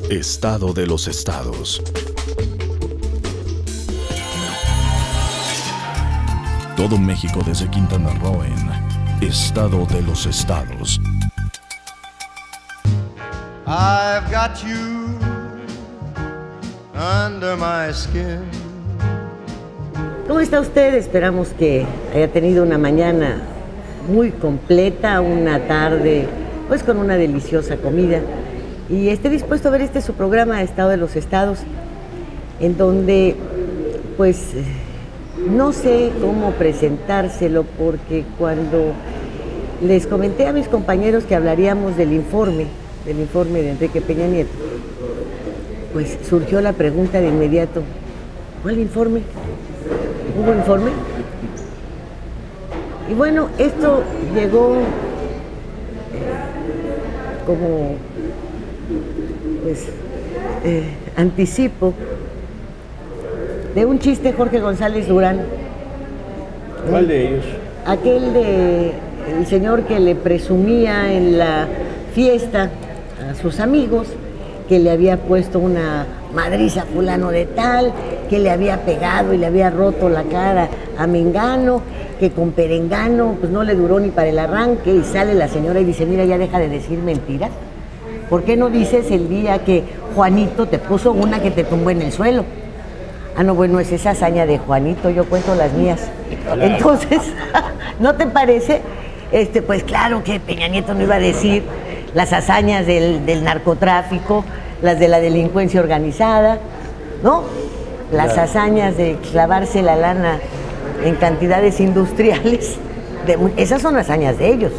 Estado de los estados. Todo México desde Quintana Roo en Estado de los estados. I've got you under my skin. ¿Cómo está usted? Esperamos que haya tenido una mañana muy completa, una tarde pues con una deliciosa comida y esté dispuesto a ver su programa Estado de los Estados, en donde pues no sé cómo presentárselo, porque cuando les comenté a mis compañeros que hablaríamos del informe de Enrique Peña Nieto, pues surgió la pregunta de inmediato: ¿cuál informe? ¿Hubo informe? Y bueno, esto llegó como pues anticipo de un chiste Jorge González Durán. ¿Cuál de ellos? Aquel de el señor que le presumía en la fiesta a sus amigos que le había puesto una madriza a fulano de tal, que le había pegado y le había roto la cara a Mengano, que con Perengano pues no le duró ni para el arranque, y sale la señora y dice: mira, ya deja de decir mentiras. ¿Por qué no dices el día que Juanito te puso una que te tumbó en el suelo? Ah, no, bueno, es esa hazaña de Juanito, yo cuento las mías. Entonces, ¿no te parece? Pues claro que Peña Nieto no iba a decir las hazañas del narcotráfico, las de la delincuencia organizada, ¿no? Las hazañas de clavarse la lana en cantidades industriales, esas son hazañas de ellos,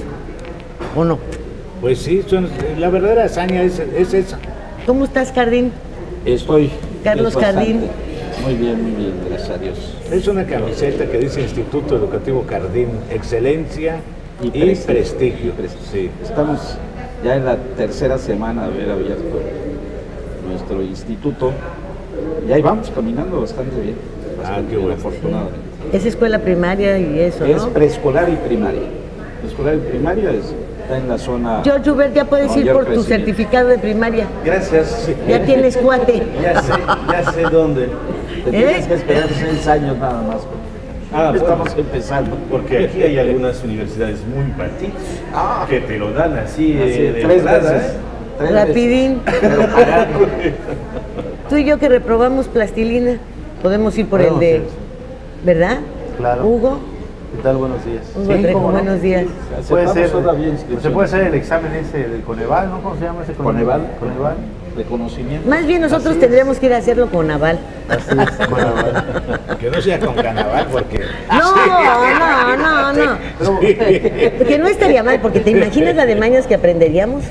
¿o no? Pues sí, la verdadera hazaña es esa. ¿Cómo estás, Cardín? Estoy. Carlos Cardín. Muy bien, gracias a Dios. Es una camiseta que dice Instituto Educativo Cardín, excelencia y prestigio. Sí. Estamos ya en la tercera semana de haber abierto nuestro instituto y ahí vamos caminando bastante bien. Qué bueno. Afortunadamente. Es escuela primaria y eso, ¿no? Es preescolar y primaria. Preescolar y primaria está en la zona... George Hubert, ya puedes ir por tu crecimiento. certificado de primaria. Gracias. Ya tienes cuate. Ya sé dónde. Te tienes que esperar 6 años nada más. Estamos empezando. Porque aquí hay algunas universidades muy partidas que te lo dan así de 3 entrada, veces. 3 Rapidín. veces, pero pagando. Tú y yo que reprobamos plastilina, podemos ir por el de... ¿Verdad? Claro. Hugo. ¿Qué tal? Buenos días. Hugo Trejo, buenos días. Puede ser, todavía inscripción. se puede hacer el examen ese del Coneval, ¿no? ¿Cómo se llama ese Coneval. Coneval. De conocimiento. Más bien nosotros Así tendríamos que ir a hacerlo con Naval. Así es, Coneval. Que no sea con carnaval, porque... No. Porque no estaría mal, porque te imaginas la de mañas que aprenderíamos.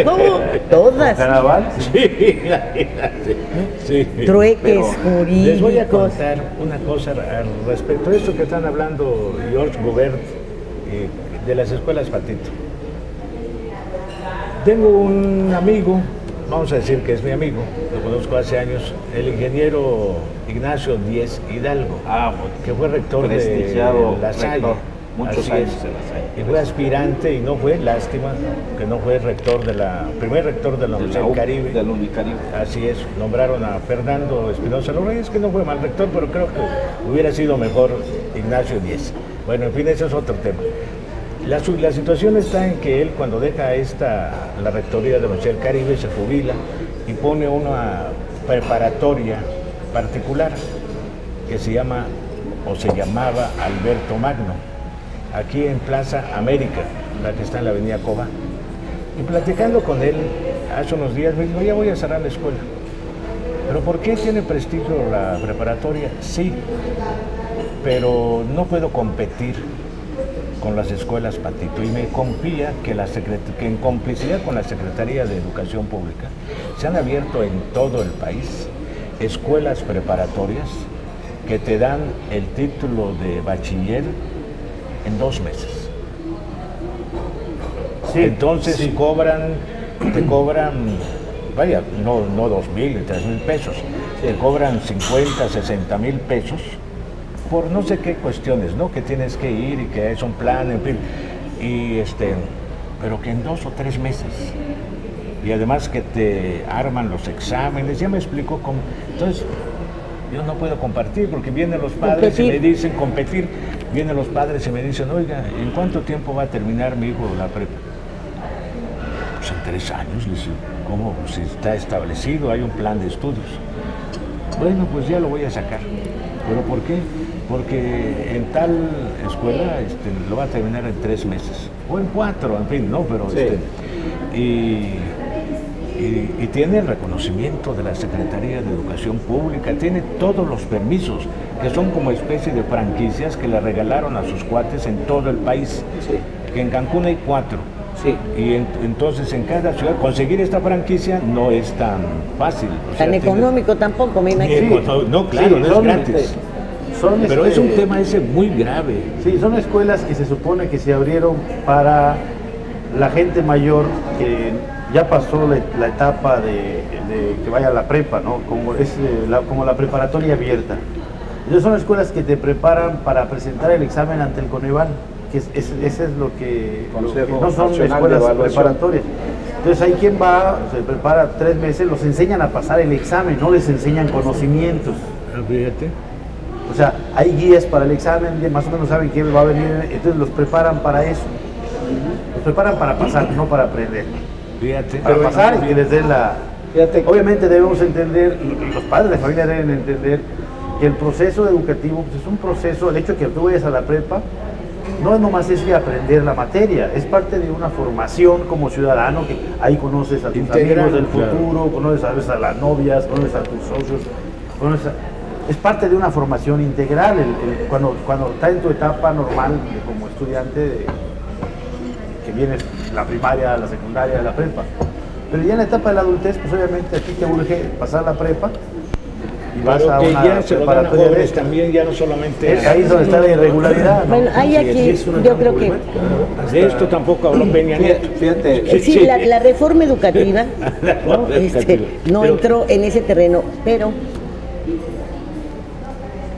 ¿Cómo? Todas. ¿Carnaval? Sí. Trueques jurídicos. Les voy a contar una cosa respecto a esto que están hablando George Hubert de las escuelas Patito. Tengo un amigo, vamos a decir que es mi amigo, lo conozco hace años, el ingeniero Ignacio Díez Hidalgo, que fue rector de La Salle. Muchos años en La Salle. Y fue aspirante y no fue, lástima, que no fue rector primer rector de la Universidad del Caribe. Del Unicaribe. Así es, nombraron a Fernando Espinosa López, que no fue mal rector, pero creo que hubiera sido mejor Ignacio Díez. Bueno, en fin, ese es otro tema. La situación está en que él, cuando deja la rectoría de la Universidad del Caribe, se jubila y pone una preparatoria particular que se llama, o se llamaba, Alberto Magno, aquí en Plaza América, la que está en la avenida Cova. Y platicando con él hace unos días, me dijo: ya voy a cerrar la escuela. ¿Pero por qué tiene prestigio la preparatoria? Sí, pero no puedo competir con las escuelas Patito, y me confía que en complicidad con la Secretaría de Educación Pública se han abierto en todo el país escuelas preparatorias que te dan el título de bachiller en 2 meses. Sí, Entonces sí. te cobran, vaya, no 2,000 ni 3,000 pesos, te cobran 50, 60,000 pesos por no sé qué cuestiones, ¿no? Que tienes que ir y que es un plan, en fin. Y pero que en 2 o 3 meses. Y además que te arman los exámenes, ya me explicó cómo. Entonces, yo no puedo compartir porque vienen los padres y me dicen competir, vienen los padres y me dicen, oiga, ¿en cuánto tiempo va a terminar mi hijo la prepa? Pues en 3 años, le dice, ¿cómo? Si está establecido, hay un plan de estudios. Bueno, pues ya lo voy a sacar. ¿Pero por qué? Porque en tal escuela lo va a terminar en 3 meses, o en 4, en fin, ¿no? Pero y tiene el reconocimiento de la Secretaría de Educación Pública, tiene todos los permisos, que son como especie de franquicias que le regalaron a sus cuates en todo el país. Sí. Que en Cancún hay 4. Sí. Y entonces en cada ciudad conseguir esta franquicia no es tan fácil. Tan económico tampoco, me imagino. No, claro, no es gratis. Pero es un tema ese muy grave. Sí, son escuelas que se supone que se abrieron para la gente mayor que ya pasó la etapa de que vaya a la prepa, ¿no? Como la preparatoria abierta. Entonces son escuelas que te preparan para presentar el examen ante el Coneval, que ese es lo que no son escuelas preparatorias. Entonces hay quien va, se prepara 3 meses, los enseñan a pasar el examen, no les enseñan conocimientos. Fíjate. O sea, hay guías para el examen, más o menos saben quién va a venir, entonces los preparan para eso. Los preparan para pasar, no para aprender. Fíjate. Para pasar y que les den la... Fíjate, obviamente debemos entender, y los padres de familia deben entender, que el proceso educativo pues, es un proceso, el hecho de que tú vayas a la prepa, no nomás es que aprender la materia, es parte de una formación como ciudadano, que ahí conoces a tus amigos del futuro, conoces a veces a las novias, conoces a tus socios, es parte de una formación integral, cuando está en tu etapa normal como estudiante, que viene la primaria, la secundaria, la prepa. Pero ya en la etapa de la adultez, pues obviamente a ti te urge pasar la prepa y vas a una ya se lo dan a jóvenes también, ya no solamente... Ahí es donde está la irregularidad, ¿no? Bueno, hay aquí, yo creo que... De esto tampoco habló Peña Nieto. Fíjate. Sí, la reforma educativa, ¿no? No entró en ese terreno, pero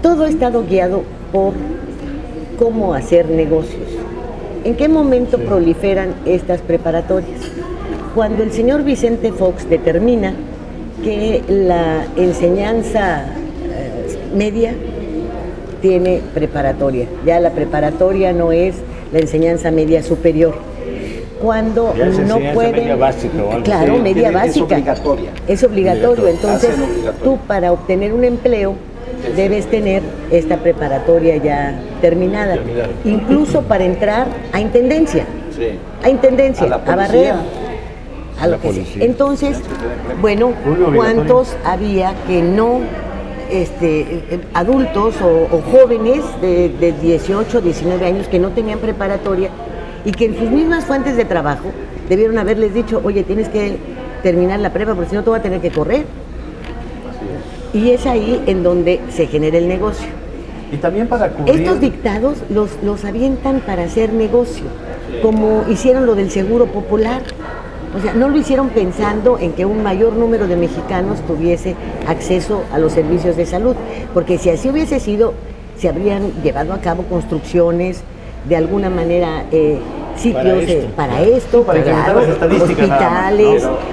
todo ha estado guiado por cómo hacer negocios. ¿En qué momento proliferan estas preparatorias? Cuando el señor Vicente Fox determina que la enseñanza media tiene preparatoria. Ya la preparatoria no es la enseñanza media superior. Cuando ya no pueden... Media básica o algo. Claro, media básica. Es obligatoria. Es obligatorio. Entonces, tú para obtener un empleo debes tener esta preparatoria ya terminada. Incluso para entrar a intendencia. Sí. A intendencia, a barrer. A lo que sea. Entonces, bueno, ¿cuántos había que no, adultos o jóvenes de 18, 19 años que no tenían preparatoria y que en sus mismas fuentes de trabajo debieron haberles dicho, oye, tienes que terminar la prepa porque si no te va a tener que correr? Y es ahí en donde se genera el negocio. Y también para cubrir... Estos dictados los avientan para hacer negocio, como hicieron lo del Seguro Popular. O sea, no lo hicieron pensando en que un mayor número de mexicanos tuviese acceso a los servicios de salud, porque si así hubiese sido, se habrían llevado a cabo construcciones, de alguna manera sitios para esto, claro,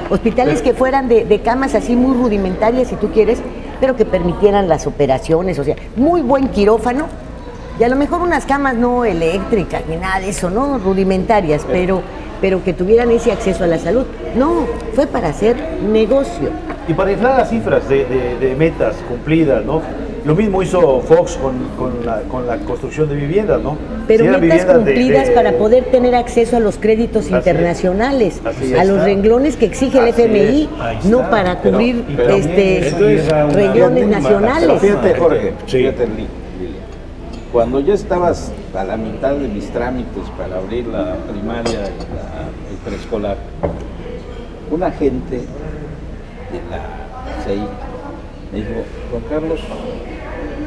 hospitales que fueran de camas así muy rudimentarias, si tú quieres, pero que permitieran las operaciones, o sea, muy buen quirófano, y a lo mejor unas camas no eléctricas ni nada de eso, no rudimentarias, pero que tuvieran ese acceso a la salud. No, fue para hacer negocio. Y para inflar las cifras de metas cumplidas, ¿no? Lo mismo hizo Fox con la construcción de viviendas, ¿no? Pero si metas cumplidas para poder tener acceso a los créditos internacionales, a los renglones que exige el FMI, no para cubrir renglones nacionales. Fíjate, Jorge, fíjate, Lilia, cuando ya estabas a la mitad de mis trámites para abrir la primaria y el preescolar, un agente de la CEI me dijo, don Carlos,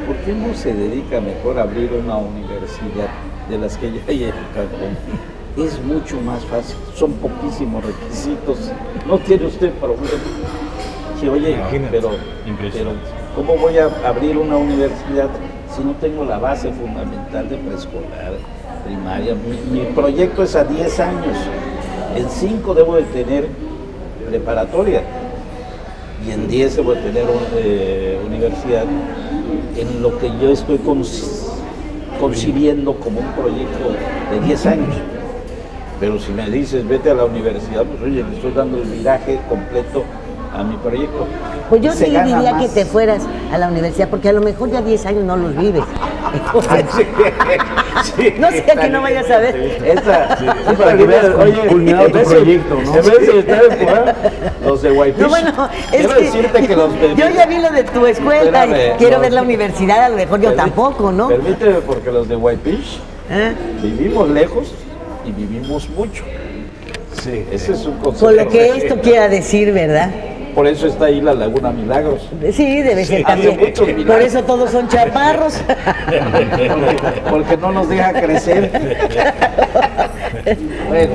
¿por qué no se dedica mejor a abrir una universidad de las que ya hay en Cancún? Es mucho más fácil, son poquísimos requisitos, no tiene usted problema. Sí, oye, pero ¿cómo voy a abrir una universidad si no tengo la base fundamental de preescolar, primaria? Mi proyecto es a 10 años. En 5 debo de tener preparatoria y en 10 debo de tener universidad, en lo que yo estoy concibiendo como un proyecto de 10 años. Pero si me dices, vete a la universidad, pues oye, le estoy dando el viraje completo a mi proyecto. Pues yo Se sí gana diría más. que te fueras a la universidad, porque a lo mejor ya 10 años no los vives. Sí, No sé, que no vayas a ver. Para que veas culminado tu proyecto, ¿no? En vez de estar empujando, los de Whitefish. No, bueno, es quiero decirte que los de... yo ya vi lo de tu escuela Espérame, y quiero no, ver la universidad, a lo mejor yo tampoco, ¿no? Permíteme, porque los de Whitefish ¿Eh? vivimos lejos y vivimos mucho. Sí. Ese es un concepto. Con lo que esto quiera decir, ¿verdad? Por eso está ahí la Laguna Milagros. Sí, debe ser Sí, también. hace muchos milagros. Por eso todos son chaparros. Porque no nos deja crecer. Bueno,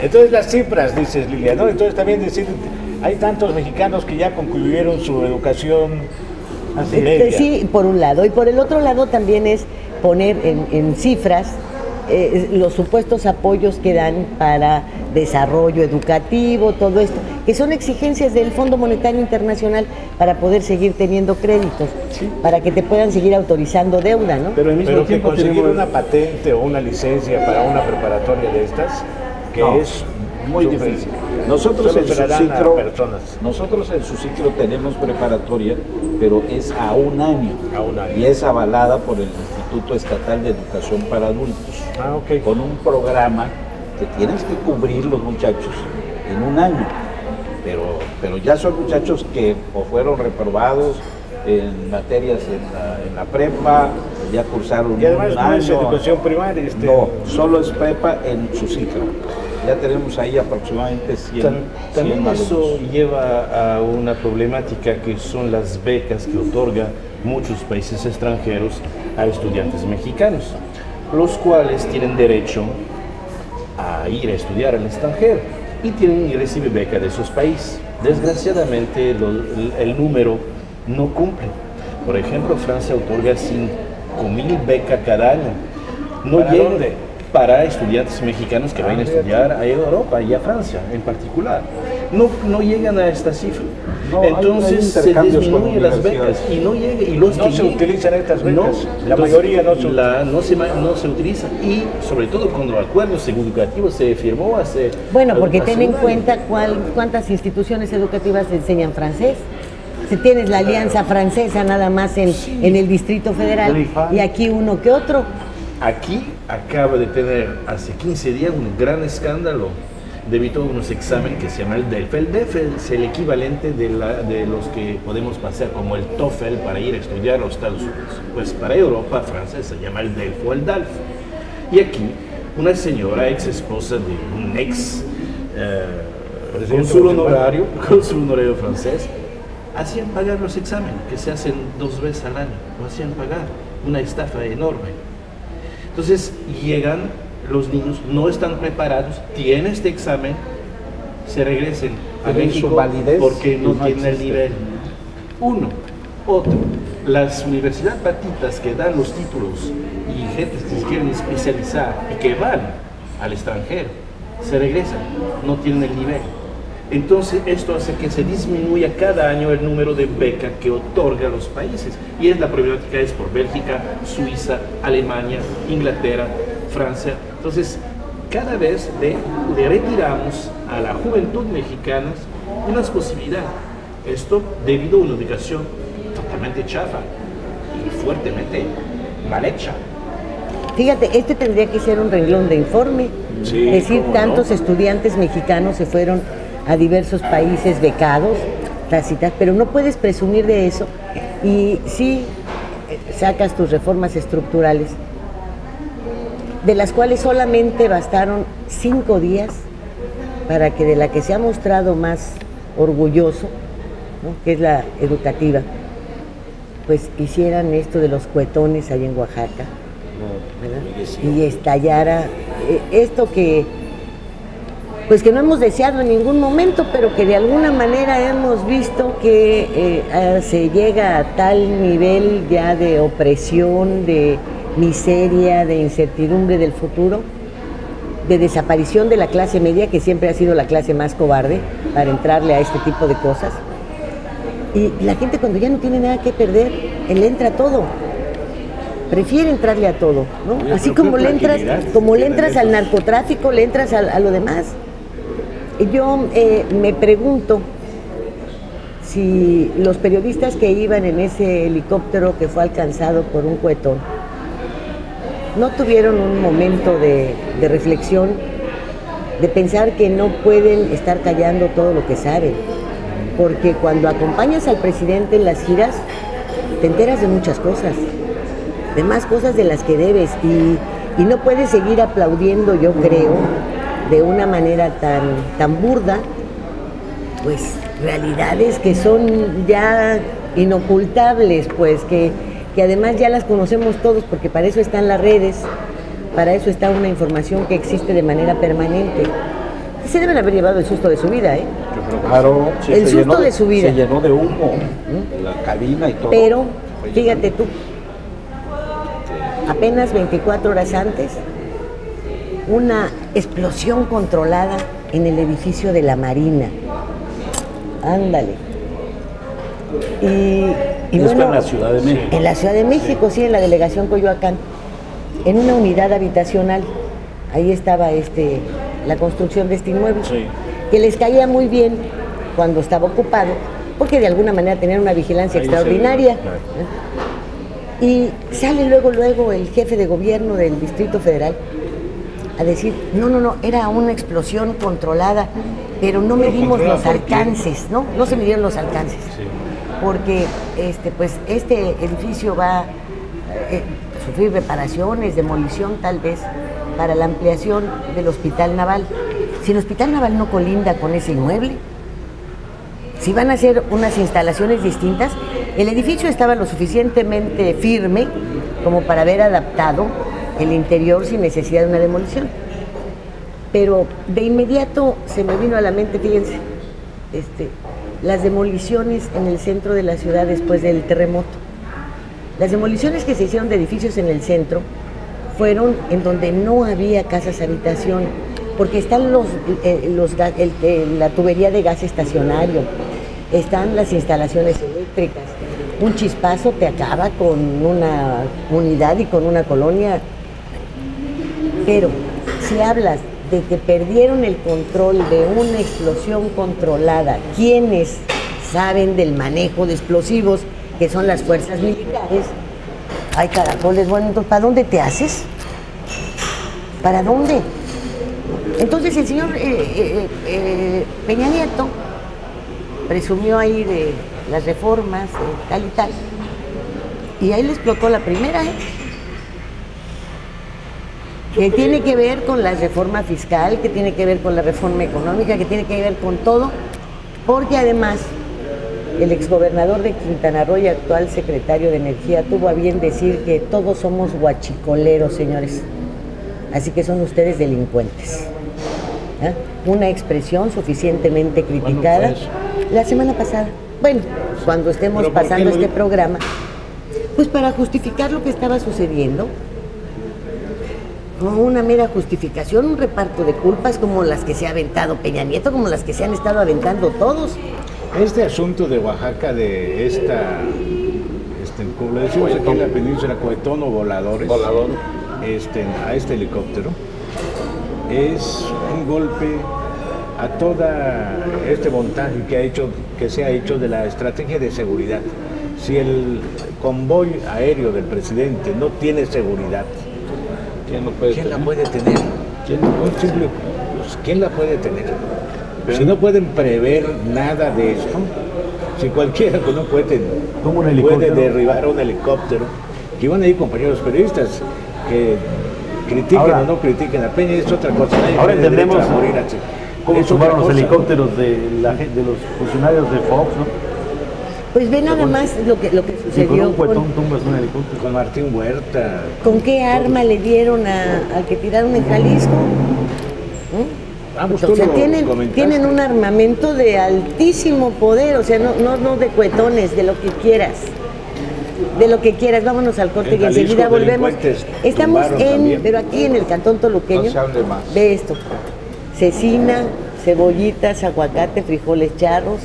Entonces las cifras, dices Lilia, ¿no? Entonces también decir, hay tantos mexicanos que ya concluyeron su educación media. Sí, por un lado. Y por el otro lado también es poner en cifras los supuestos apoyos que dan para desarrollo educativo, todo esto, que son exigencias del Fondo Monetario Internacional para poder seguir teniendo créditos, para que te puedan seguir autorizando deuda, ¿no? Pero al mismo Pero que tiempo conseguir tenemos... una patente o una licencia para una preparatoria de estas, que no, es muy difícil. Nosotros solo en se la dan a Suscitro, personas. nosotros en Suscitro tenemos preparatoria, pero es a un año. A un año. Y es avalada por el Instituto Estatal de Educación para Adultos. Ah, ok. Con un programa que tienes que cubrir los muchachos en un año. Pero ya son muchachos que o fueron reprobados en materias en la prepa, ya cursaron Y además un no es año. educación primaria. No, solo es prepa en Suscitro. Ya tenemos ahí aproximadamente 100 También eso alumnos. lleva a una problemática que son las becas que otorga muchos países extranjeros a estudiantes mexicanos, los cuales tienen derecho a ir a estudiar al extranjero y reciben beca de esos países. Desgraciadamente el número no cumple. Por ejemplo, Francia otorga 5.000 becas cada año. No ¿Para llega dónde? para estudiantes mexicanos que vayan a estudiar a Europa y a Francia en particular. No llegan a esta cifra. No, hay Entonces se intercambios con disminuyen las becas universidades. y no llega, y los No que se llegan- utilizan estas becas. La entonces, mayoría no se no se utiliza, y sobre todo cuando el acuerdo educativo se firmó hace... Bueno, porque ten en un año. cuenta cuántas instituciones educativas enseñan francés. Si tienes la alianza francesa nada más en el Distrito Federal y aquí uno que otro. Aquí acaba de tener hace 15 días un gran escándalo debido a unos exámenes que se llama el DELF. El DELF es el equivalente de los que podemos pasar como el TOEFL para ir a estudiar a los Estados Unidos. Pues para Europa, Francia, se llama el DELF o el DALF. Y aquí una señora, ex esposa de un ex cónsul honorario francés, hacían pagar los exámenes, que se hacen 2 veces al año, lo hacían pagar, una estafa enorme. Entonces llegan los niños, no están preparados, tienen este examen, se regresen a Tienen su México validez porque no y no tienen el existe. nivel. Uno. Otro, las universidades patitas que dan los títulos y gente que se quieren especializar y que van al extranjero, se regresan, no tienen el nivel. Entonces esto hace que se disminuya cada año el número de becas que otorga los países. Y la problemática es por Bélgica, Suiza, Alemania, Inglaterra, Francia. Entonces cada vez le retiramos a la juventud mexicana unas posibilidades. Esto debido a una educación totalmente chafa y fuertemente mal hecha. Fíjate, este tendría que ser un renglón de informe. Sí, es decir, cómo tantos no. estudiantes mexicanos se fueron a diversos países becados, pero no puedes presumir de eso y sí sacas tus reformas estructurales, de las cuales solamente bastaron 5 días para que de la que se ha mostrado más orgulloso, ¿no?, que es la educativa, pues hicieran esto de los cuetones allá en Oaxaca, ¿verdad? Y estallara esto que pues que no hemos deseado en ningún momento, pero que de alguna manera hemos visto que se llega a tal nivel ya de opresión, de miseria, de incertidumbre del futuro, de desaparición de la clase media, que siempre ha sido la clase más cobarde para entrarle a este tipo de cosas. Y la gente cuando ya no tiene nada que perder, le entra a todo. Prefiere entrarle a todo, ¿no? Yo Así creo como que le entras, al estos. narcotráfico, le entras a lo demás. Yo me pregunto si los periodistas que iban en ese helicóptero que fue alcanzado por un cohetón no tuvieron un momento de reflexión, de pensar que no pueden estar callando todo lo que saben, porque cuando acompañas al presidente en las giras te enteras de muchas cosas, de más cosas de las que debes, y no puedes seguir aplaudiendo, yo creo, de una manera tan burda, pues realidades que son ya inocultables, pues que además ya las conocemos todos, porque para eso están las redes, para eso está una información que existe de manera permanente. Se deben haber llevado el susto de su vida, ¿eh? Claro, sí, El susto de su vida. Se llenó de humo, la cabina y todo. Pero, fíjate tú, apenas 24 horas antes, una explosión controlada en el edificio de la Marina. Ándale. Y Esto bueno, en la Ciudad de México. En la Ciudad de México, sí, en la delegación Coyoacán, en una unidad habitacional. Ahí estaba la construcción de este inmueble, que les caía muy bien cuando estaba ocupado, porque de alguna manera tenían una vigilancia extraordinaria. Y sale luego el jefe de gobierno del Distrito Federal a decir, no, era una explosión controlada, pero no medimos los alcances, ¿no? No se midieron los alcances. Porque este edificio va a sufrir reparaciones, demolición tal vez, para la ampliación del Hospital Naval. Si el Hospital Naval no colinda con ese inmueble, si van a hacer unas instalaciones distintas, el edificio estaba lo suficientemente firme como para haber adaptado el interior sin necesidad de una demolición. Pero de inmediato se me vino a la mente, fíjense, las demoliciones en el centro de la ciudad después del terremoto. Las demoliciones que se hicieron de edificios en el centro fueron en donde no había casas habitación, porque están la tubería de gas estacionario, están las instalaciones eléctricas. Un chispazo te acaba con una unidad y con una colonia. Pero si hablas de que perdieron el control de una explosión controlada, quienes saben del manejo de explosivos, que son las fuerzas militares, ay caracoles, bueno, entonces, ¿para dónde te haces? ¿Para dónde? Entonces el señor Peña Nieto presumió ahí de las reformas, tal y tal, y ahí le explotó la primera, que tiene que ver con la reforma fiscal, que tiene que ver con la reforma económica, que tiene que ver con todo, porque además el exgobernador de Quintana Roo y actual secretario de Energía tuvo a bien decir que todos somos guachicoleros, señores, así que son ustedes delincuentes. Una expresión suficientemente criticada la semana pasada. Bueno, cuando estemos pasando este programa, pues para justificar lo que estaba sucediendo, no una mera justificación, un reparto de culpas como las que se ha aventado Peña Nieto, como las que se han estado aventando todos. Este asunto de Oaxaca, de como le decimos aquí en la península, cohetón o voladores, a este helicóptero, es un golpe a toda este montaje que se ha hecho de la estrategia de seguridad. Si el convoy aéreo del presidente no tiene seguridad, ¿quién la puede tener? ¿Quién la puede tener? Si no pueden prever nada de esto, si cualquiera con un cohete puede derribar un helicóptero, que iban ahí compañeros periodistas que critiquen o no critiquen a Peña, es otra cosa. Ahora entendemos cómo sumaron los helicópteros de los funcionarios de Fox, ¿no? Pues ve nada más lo que sucedió con Martín Huerta. ¿Con qué arma le dieron al que tiraron en Jalisco? O sea, tienen un armamento de altísimo poder, o sea, no de cuetones, de lo que quieras. De lo que quieras, vámonos al corte En y enseguida Jalisco, volvemos. delincuentes Estamos tumbaron también. pero aquí en el Cantón Toluqueño, No se hable más. ve esto, cecina, cebollitas, aguacate, frijoles charros,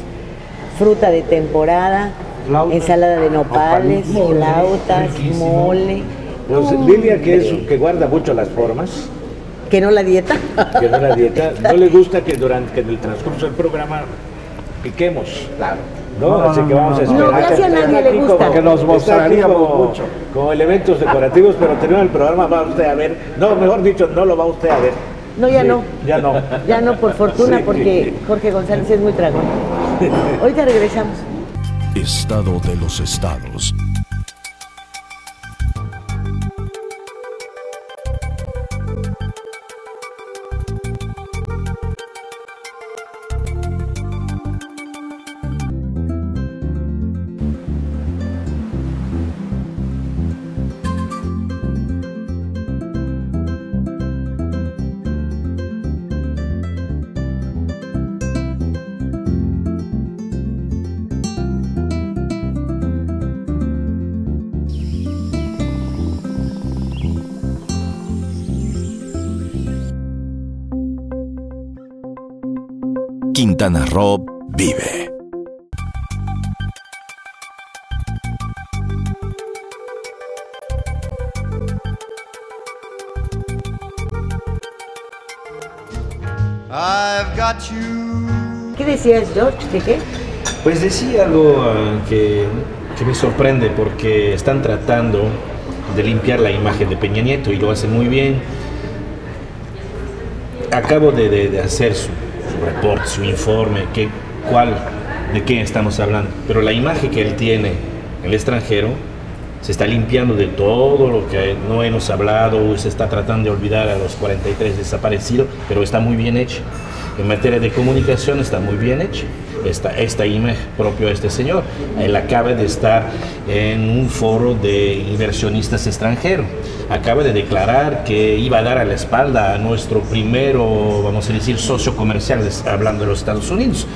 fruta de temporada, Flauta. ensalada de nopales, Nopalitos. flautas, Riquísimo. mole. Pues, Lilia, que guarda mucho las formas, Que no la dieta. que no la dieta, no le gusta que durante en el transcurso del programa piquemos. Claro. No, así que vamos a no. esperar. No, casi a nadie le gusta. Porque nos mostraríamos mucho. Como elementos decorativos, pero terminando el programa va usted a ver. No, mejor dicho, no lo va usted a ver. No, ya Sí, no. Ya no. Ya no, por fortuna, Sí. porque Jorge González es muy tragón. Ahorita regresamos. Estado de los estados. Quintana Roo vive. I've got you. ¿Qué decías, George? ¿De qué? Pues decía algo que me sorprende porque están tratando de limpiar la imagen de Peña Nieto y lo hacen muy bien. Acabo de hacer su reporte, su informe, de qué estamos hablando, pero la imagen que él tiene en el extranjero se está limpiando de todo lo que no hemos hablado, se está tratando de olvidar a los 43 desaparecidos, pero está muy bien hecho. En materia de comunicación está muy bien hecho. Esta imagen propio de este señor. Él acaba de estar en un foro de inversionistas extranjeros. Acaba de declarar que iba a dar a la espalda a nuestro primero, vamos a decir, socio comercial, hablando de los Estados Unidos,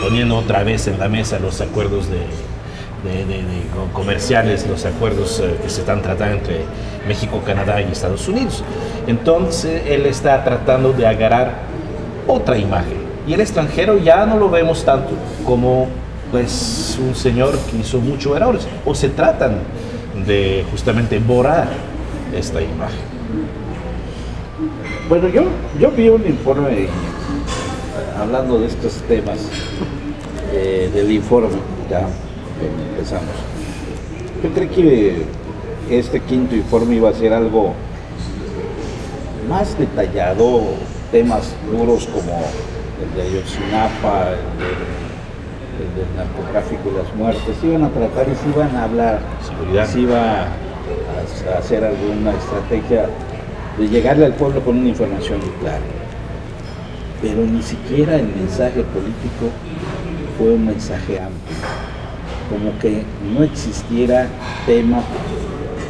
poniendo otra vez en la mesa los acuerdos comerciales, los acuerdos que se están tratando entre México, Canadá y Estados Unidos. Entonces él está tratando de agarrar otra imagen y el extranjero ya no lo vemos tanto como pues un señor que hizo muchos errores, o se tratan de justamente borrar esta imagen. Bueno, yo vi un informe hablando de estos temas, del informe, ya empezamos. Yo creí que este quinto informe iba a ser algo más detallado, temas duros como el de Ayotzinapa, el del narcotráfico y las muertes, se iban a tratar y se iban a hablar, Seguridad. se iba a hacer alguna estrategia de llegarle al pueblo con una información muy clara. Pero ni siquiera el mensaje político fue un mensaje amplio, como que no existiera tema.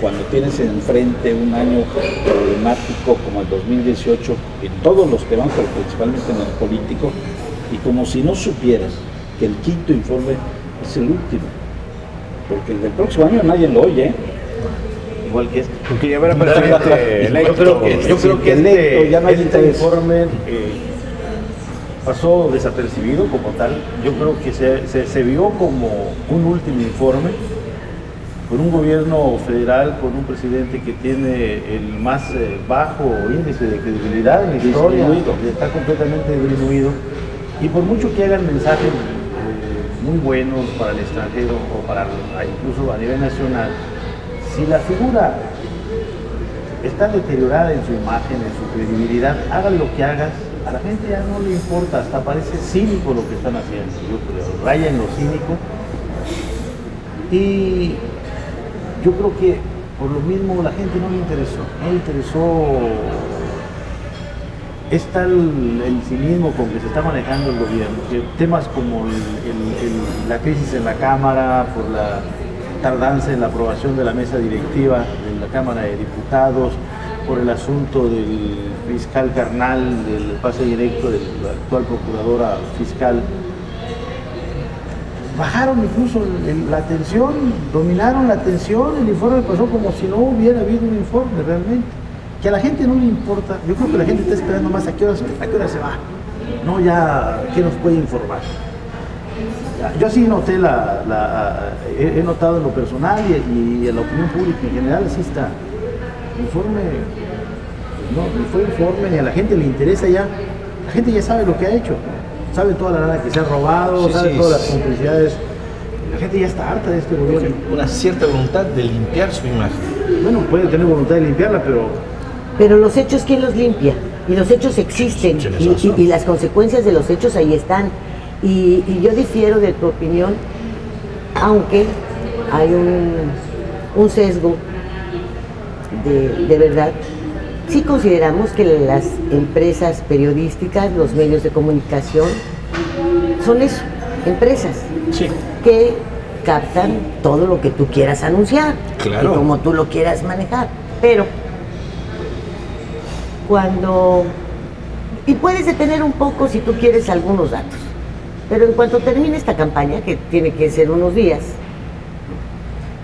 Cuando tienes enfrente un año problemático como el 2018 en todos los temas, pero principalmente en el político, y como si no supieras que el quinto informe es el último, porque el del próximo año nadie lo oye, ¿eh? Igual que este. Porque ya habrá presidente electo. Yo creo que electo, ya no hay este interés. informe pasó desapercibido como tal. Yo creo que se vio como un último informe con un gobierno federal, con un presidente que tiene el más bajo índice de credibilidad en la historia, está completamente disminuido, y por mucho que hagan mensajes muy buenos para el extranjero o para incluso a nivel nacional, si la figura está deteriorada en su imagen, en su credibilidad, hagas lo que hagas, a la gente ya no le importa, hasta parece cínico lo que están haciendo, yo creo, raya en lo cínico. Y yo creo que por lo mismo la gente no le interesó, es tal el cinismo con que se está manejando el gobierno, que temas como la crisis en la Cámara, por la tardanza en la aprobación de la mesa directiva de la Cámara de Diputados, por el asunto del fiscal carnal, del pase directo de la actual procuradora fiscal, bajaron incluso la atención, dominaron la atención, el informe pasó como si no hubiera habido un informe realmente. Que a la gente no le importa, yo creo que la gente está esperando más a qué hora se va, no ya qué nos puede informar. Yo sí noté he notado en lo personal y en la opinión pública en general, así está. El informe, no fue informe, ni a la gente le interesa ya, la gente ya sabe lo que ha hecho, sabe toda la lana que se ha robado, sabe todas las complicidades, la gente ya está harta de este gobierno. Una cierta voluntad de limpiar su imagen. Bueno, puede tener voluntad de limpiarla, Pero los hechos, ¿quién los limpia? Y los hechos existen, y las consecuencias de los hechos ahí están. Y yo difiero de tu opinión, aunque hay un sesgo de verdad. Sí consideramos que las empresas periodísticas, los medios de comunicación, son eso, empresas que captan todo lo que tú quieras anunciar, y como tú lo quieras manejar. Pero y puedes detener un poco si tú quieres algunos datos, pero en cuanto termine esta campaña, que tiene que ser unos días,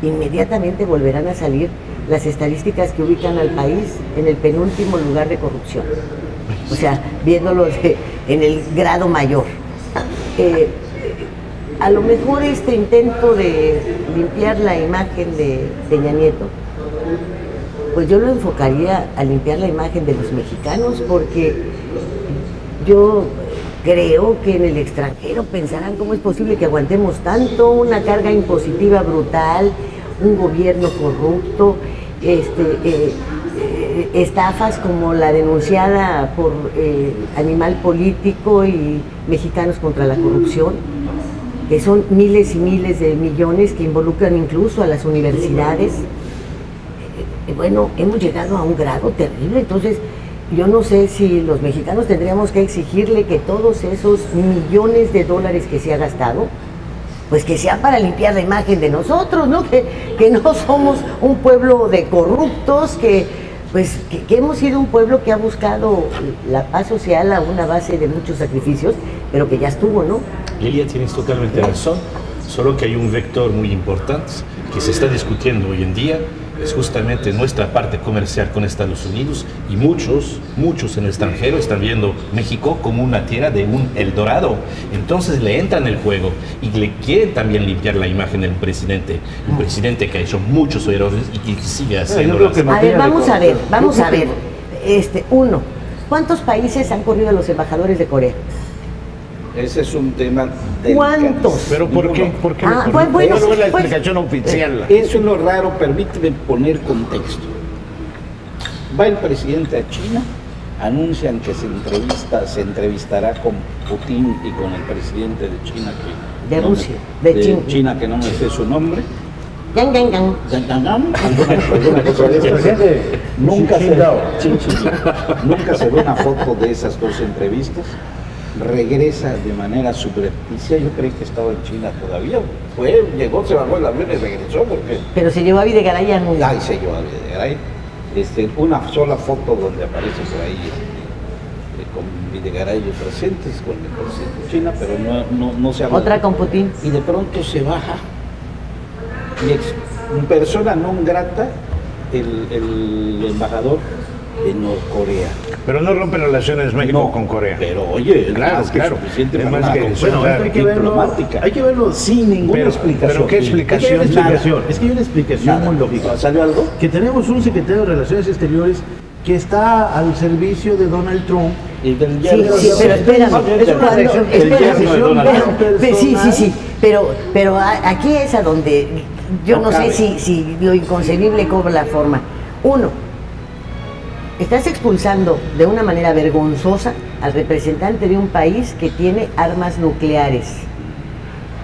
inmediatamente volverán a salir las estadísticas que ubican al país en el penúltimo lugar de corrupción, o sea, viéndolo en el grado mayor. A lo mejor este intento de limpiar la imagen de Peña Nieto, pues yo lo enfocaría a limpiar la imagen de los mexicanos, porque yo creo que en el extranjero pensarán cómo es posible que aguantemos tanto, una carga impositiva brutal, un gobierno corrupto, estafas como la denunciada por Animal Político y Mexicanos contra la Corrupción, que son miles y miles de millones que involucran incluso a las universidades. Bueno, hemos llegado a un grado terrible. Entonces yo no sé si los mexicanos tendríamos que exigirle que todos esos millones de dólares que se ha gastado, pues que sea para limpiar la imagen de nosotros, ¿no? Que no somos un pueblo de corruptos, que hemos sido un pueblo que ha buscado la paz social a una base de muchos sacrificios, pero que ya estuvo, ¿no? Lilia, tienes totalmente razón, solo que hay un vector muy importante que se está discutiendo hoy en día, es justamente nuestra parte comercial con Estados Unidos, y muchos en el extranjero están viendo México como una tierra de un Eldorado. Entonces le entran en el juego y le quieren también limpiar la imagen del presidente, un presidente que ha hecho muchos errores y que sigue haciendo. A ver, vamos a ver. Uno, ¿cuántos países han corrido a los embajadores de Corea? Ese es un tema delicado. ¿Cuántos? ¿Pero por qué? ¿Por qué? Bueno, no es la explicación oficial. Eso es lo raro, permíteme poner contexto. Va el presidente a China, anuncian que se entrevistará con Putin y con el presidente de China, China, que no me sé su nombre. Nunca se ve una foto de esas dos entrevistas. Regresa de manera subrepticia. Yo creí que estaba en China todavía. Llegó, se bajó el avión y regresó porque... Pero se llevó a Videgaray a Nueva. Ay, se llevó a Videgaray. Una sola foto donde aparece por ahí con Videgaray presentes, con el presidente de China, pero no se habla. Otra con Putin. Y de pronto se baja y persona non grata el embajador de Norcorea. Pero no rompe relaciones México con Corea. Pero oye, claro. Suficiente Es para más una que diplomática. Hay que verlo sin ninguna explicación. ¿Pero qué explicación? Es que hay una explicación muy lógica. ¿Salió algo? Que tenemos un secretario de Relaciones Exteriores que está al servicio de Donald Trump. Y del Sí, pero espérame. Pero aquí es a donde yo no sé si lo inconcebible cobra la forma. Uno, estás expulsando de una manera vergonzosa al representante de un país que tiene armas nucleares,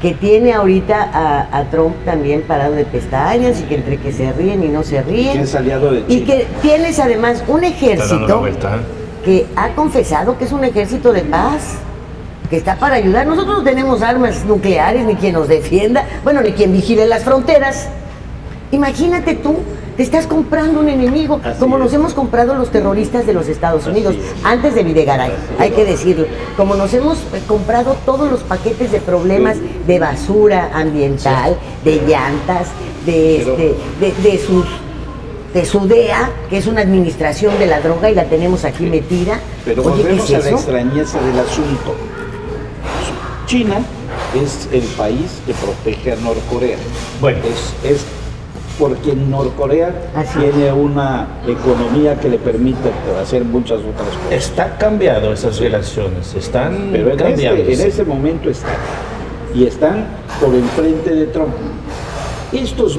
que tiene ahorita a Trump también parado de pestañas, y que entre que se ríen y no se ríen, ¿Quién es aliado de China? y que tienes además un ejército que ha confesado que es un ejército de paz, que está para ayudar. Nosotros no tenemos armas nucleares, ni quien nos defienda, bueno, ni quien vigile las fronteras. Imagínate tú te estás comprando un enemigo, como nos hemos comprado los terroristas de los Estados Unidos, antes de Videgaray, hay que decirlo, como nos hemos comprado todos los paquetes de problemas de basura ambiental, de llantas, de su DEA, que es una administración de la droga y la tenemos aquí metida. Pero Oye, volvemos ¿qué es a la eso? extrañeza del asunto. China es el país que protege a Norcorea. Bueno. Es porque Norcorea tiene una economía que le permite hacer muchas otras cosas. Está cambiado esas relaciones, están Pero en cambiadas. en ese momento están. Y están por enfrente de Trump. Estos,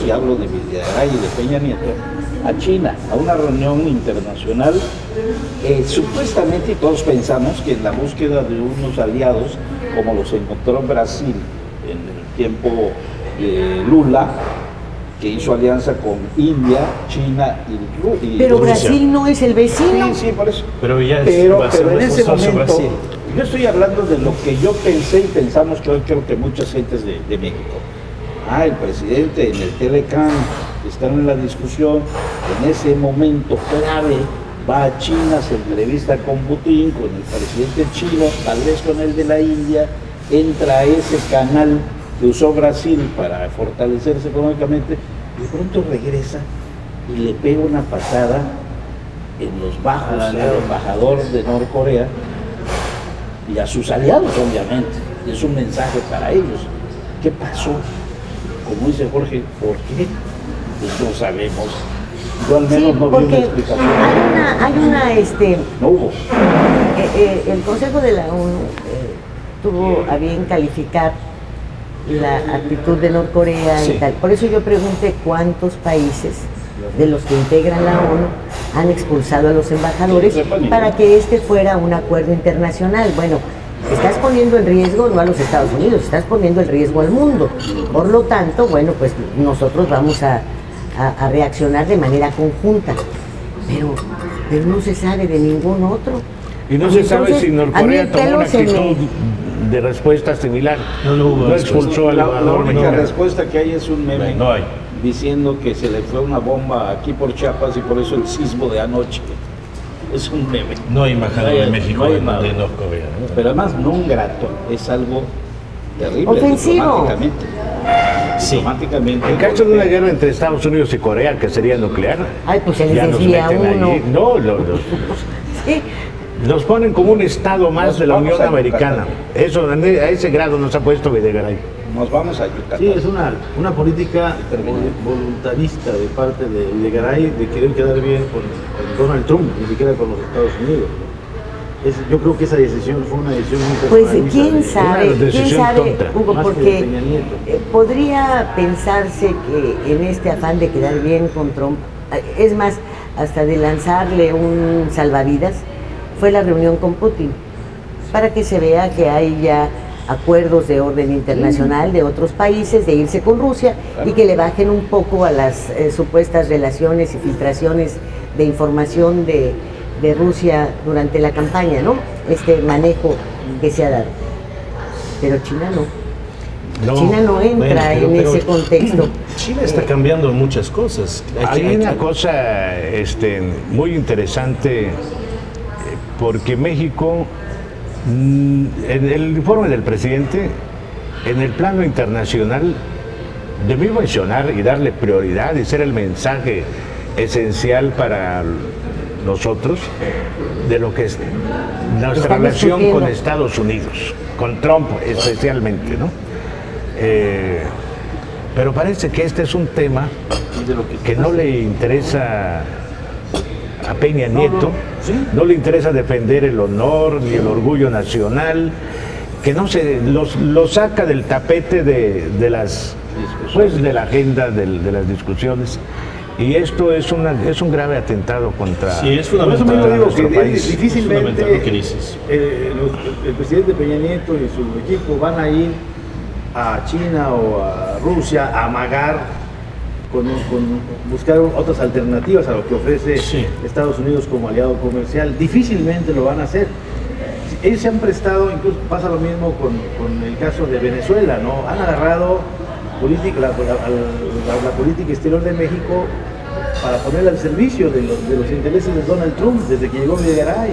y hablo de Videgaray y de Peña Nieto, a China, a una reunión internacional, supuestamente, y todos pensamos que en la búsqueda de unos aliados, como los encontró Brasil en el tiempo de Lula, que hizo alianza con India, China y Pero Rusia. Brasil no es el vecino. Sí, por eso. Pero ya Pero en ese momento momento, yo estoy hablando de lo que yo pensé y pensamos que hoy creo que muchas gentes de México. El presidente en el Telecam, están en la discusión, en ese momento clave, va a China, se entrevista con Putin, con el presidente chino, tal vez con el de la India, entra a ese canal que usó Brasil para fortalecerse económicamente, y de pronto regresa y le pega una patada en los bajos al embajador de Norcorea y a sus aliados, obviamente. Es un mensaje para ellos. ¿Qué pasó? Como dice Jorge, ¿por qué? Pues no sabemos. Yo al menos no vi una explicación. No hubo. El Consejo de la ONU tuvo a bien calificar la actitud de Norcorea y tal. Por eso yo pregunté cuántos países de los que integran la ONU han expulsado a los embajadores para que este fuera un acuerdo internacional. Bueno, estás poniendo en riesgo no a los Estados Unidos, estás poniendo en riesgo al mundo. Por lo tanto, bueno, pues nosotros vamos a reaccionar de manera conjunta. Pero no se sabe de ningún otro. Y no se sabe si Norcorea tomó una actitud de respuesta similar. No expulsó al embajador. La única mexicano. respuesta que hay es un meme No hay. diciendo que se le fue una bomba aquí por Chiapas y por eso el sismo de anoche. Es un meme. No hay embajador No hay- en México no hay de nada. Norcorea. ¿no? Pero además no un grato, es algo terrible. Ofensivo. Diplomáticamente. Sí. Diplomáticamente. En caso de una porque- guerra entre Estados Unidos y Corea, que sería nuclear, Ay, pues se les ya nos desvía meten uno. allí. No, Sí. los ponen como un estado más Nos de la vamos Unión a Americana. Eso, a ese grado nos ha puesto Videgaray. Nos vamos a Yucatán. Sí, es una política voluntarista de parte de Videgaray de querer quedar bien con Donald Trump, ni siquiera con los Estados Unidos. Yo creo que esa decisión fue una decisión muy Pues personalista quién de- sabe, una decisión tonta, Hugo, más que de porque Peña Nieto. podría pensarse que en este afán de quedar bien con Trump, es más, hasta de lanzarle un salvavidas, fue la reunión con Putin, para que se vea que hay ya acuerdos de orden internacional de otros países, de irse con Rusia y que le bajen un poco a las supuestas relaciones y filtraciones de información de Rusia durante la campaña, ¿no? Este manejo que se ha dado. Pero China no. China no entra Bueno, en pero ese contexto. China está cambiando muchas cosas. Hay una cosa muy interesante, porque México, en el informe del presidente, en el plano internacional, debió mencionar y darle prioridad y ser el mensaje esencial para nosotros de lo que es nuestra Están relación discutiendo. con Estados Unidos, con Trump especialmente, ¿no? Pero parece que este es un tema que no le interesa a Peña Nieto, no le interesa defender el honor ni el orgullo nacional, que no se lo saca del tapete de las pues de la agenda de las discusiones. Y esto es un grave atentado contra Sí, es Por eso fundamental. mismo digo nuestro que país. difícilmente Es fundamental lo que dices. el presidente Peña Nieto y su equipo van a ir a China o a Rusia a amagar con buscar otras alternativas a lo que ofrece Sí. Estados Unidos como aliado comercial. Difícilmente lo van a hacer. Ellos se han prestado, incluso pasa lo mismo con el caso de Venezuela, ¿no? Han agarrado política exterior de México para ponerla al servicio de los intereses de Donald Trump desde que llegó Videgaray.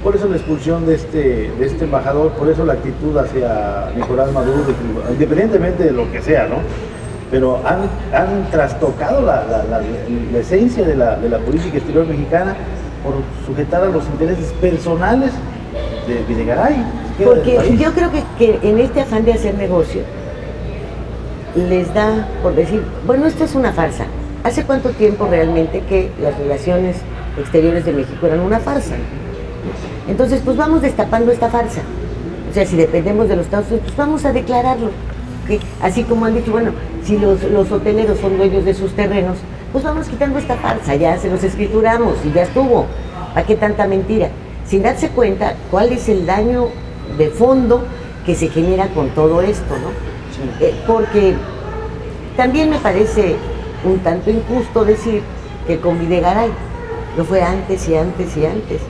Por eso la expulsión de este embajador, por eso la actitud hacia Nicolás Maduro, independientemente de lo que sea, ¿no? Pero han trastocado la esencia de la política exterior mexicana por sujetar a los intereses personales de Videgaray. Porque yo creo que en este afán de hacer negocio les da por decir, bueno, esto es una farsa. ¿Hace cuánto tiempo realmente que las relaciones exteriores de México eran una farsa? Entonces, pues vamos destapando esta farsa. O sea, si dependemos de los Estados Unidos, pues vamos a declararlo. ¿Okay? Así como han dicho, bueno, si los hoteleros son dueños de sus terrenos, pues vamos quitando esta farsa, ya se los escrituramos y ya estuvo. ¿Para qué tanta mentira? Sin darse cuenta cuál es el daño de fondo que se genera con todo esto, ¿no? Sí. Porque también me parece un tanto injusto decir que con Videgaray lo fue antes y antes y antes.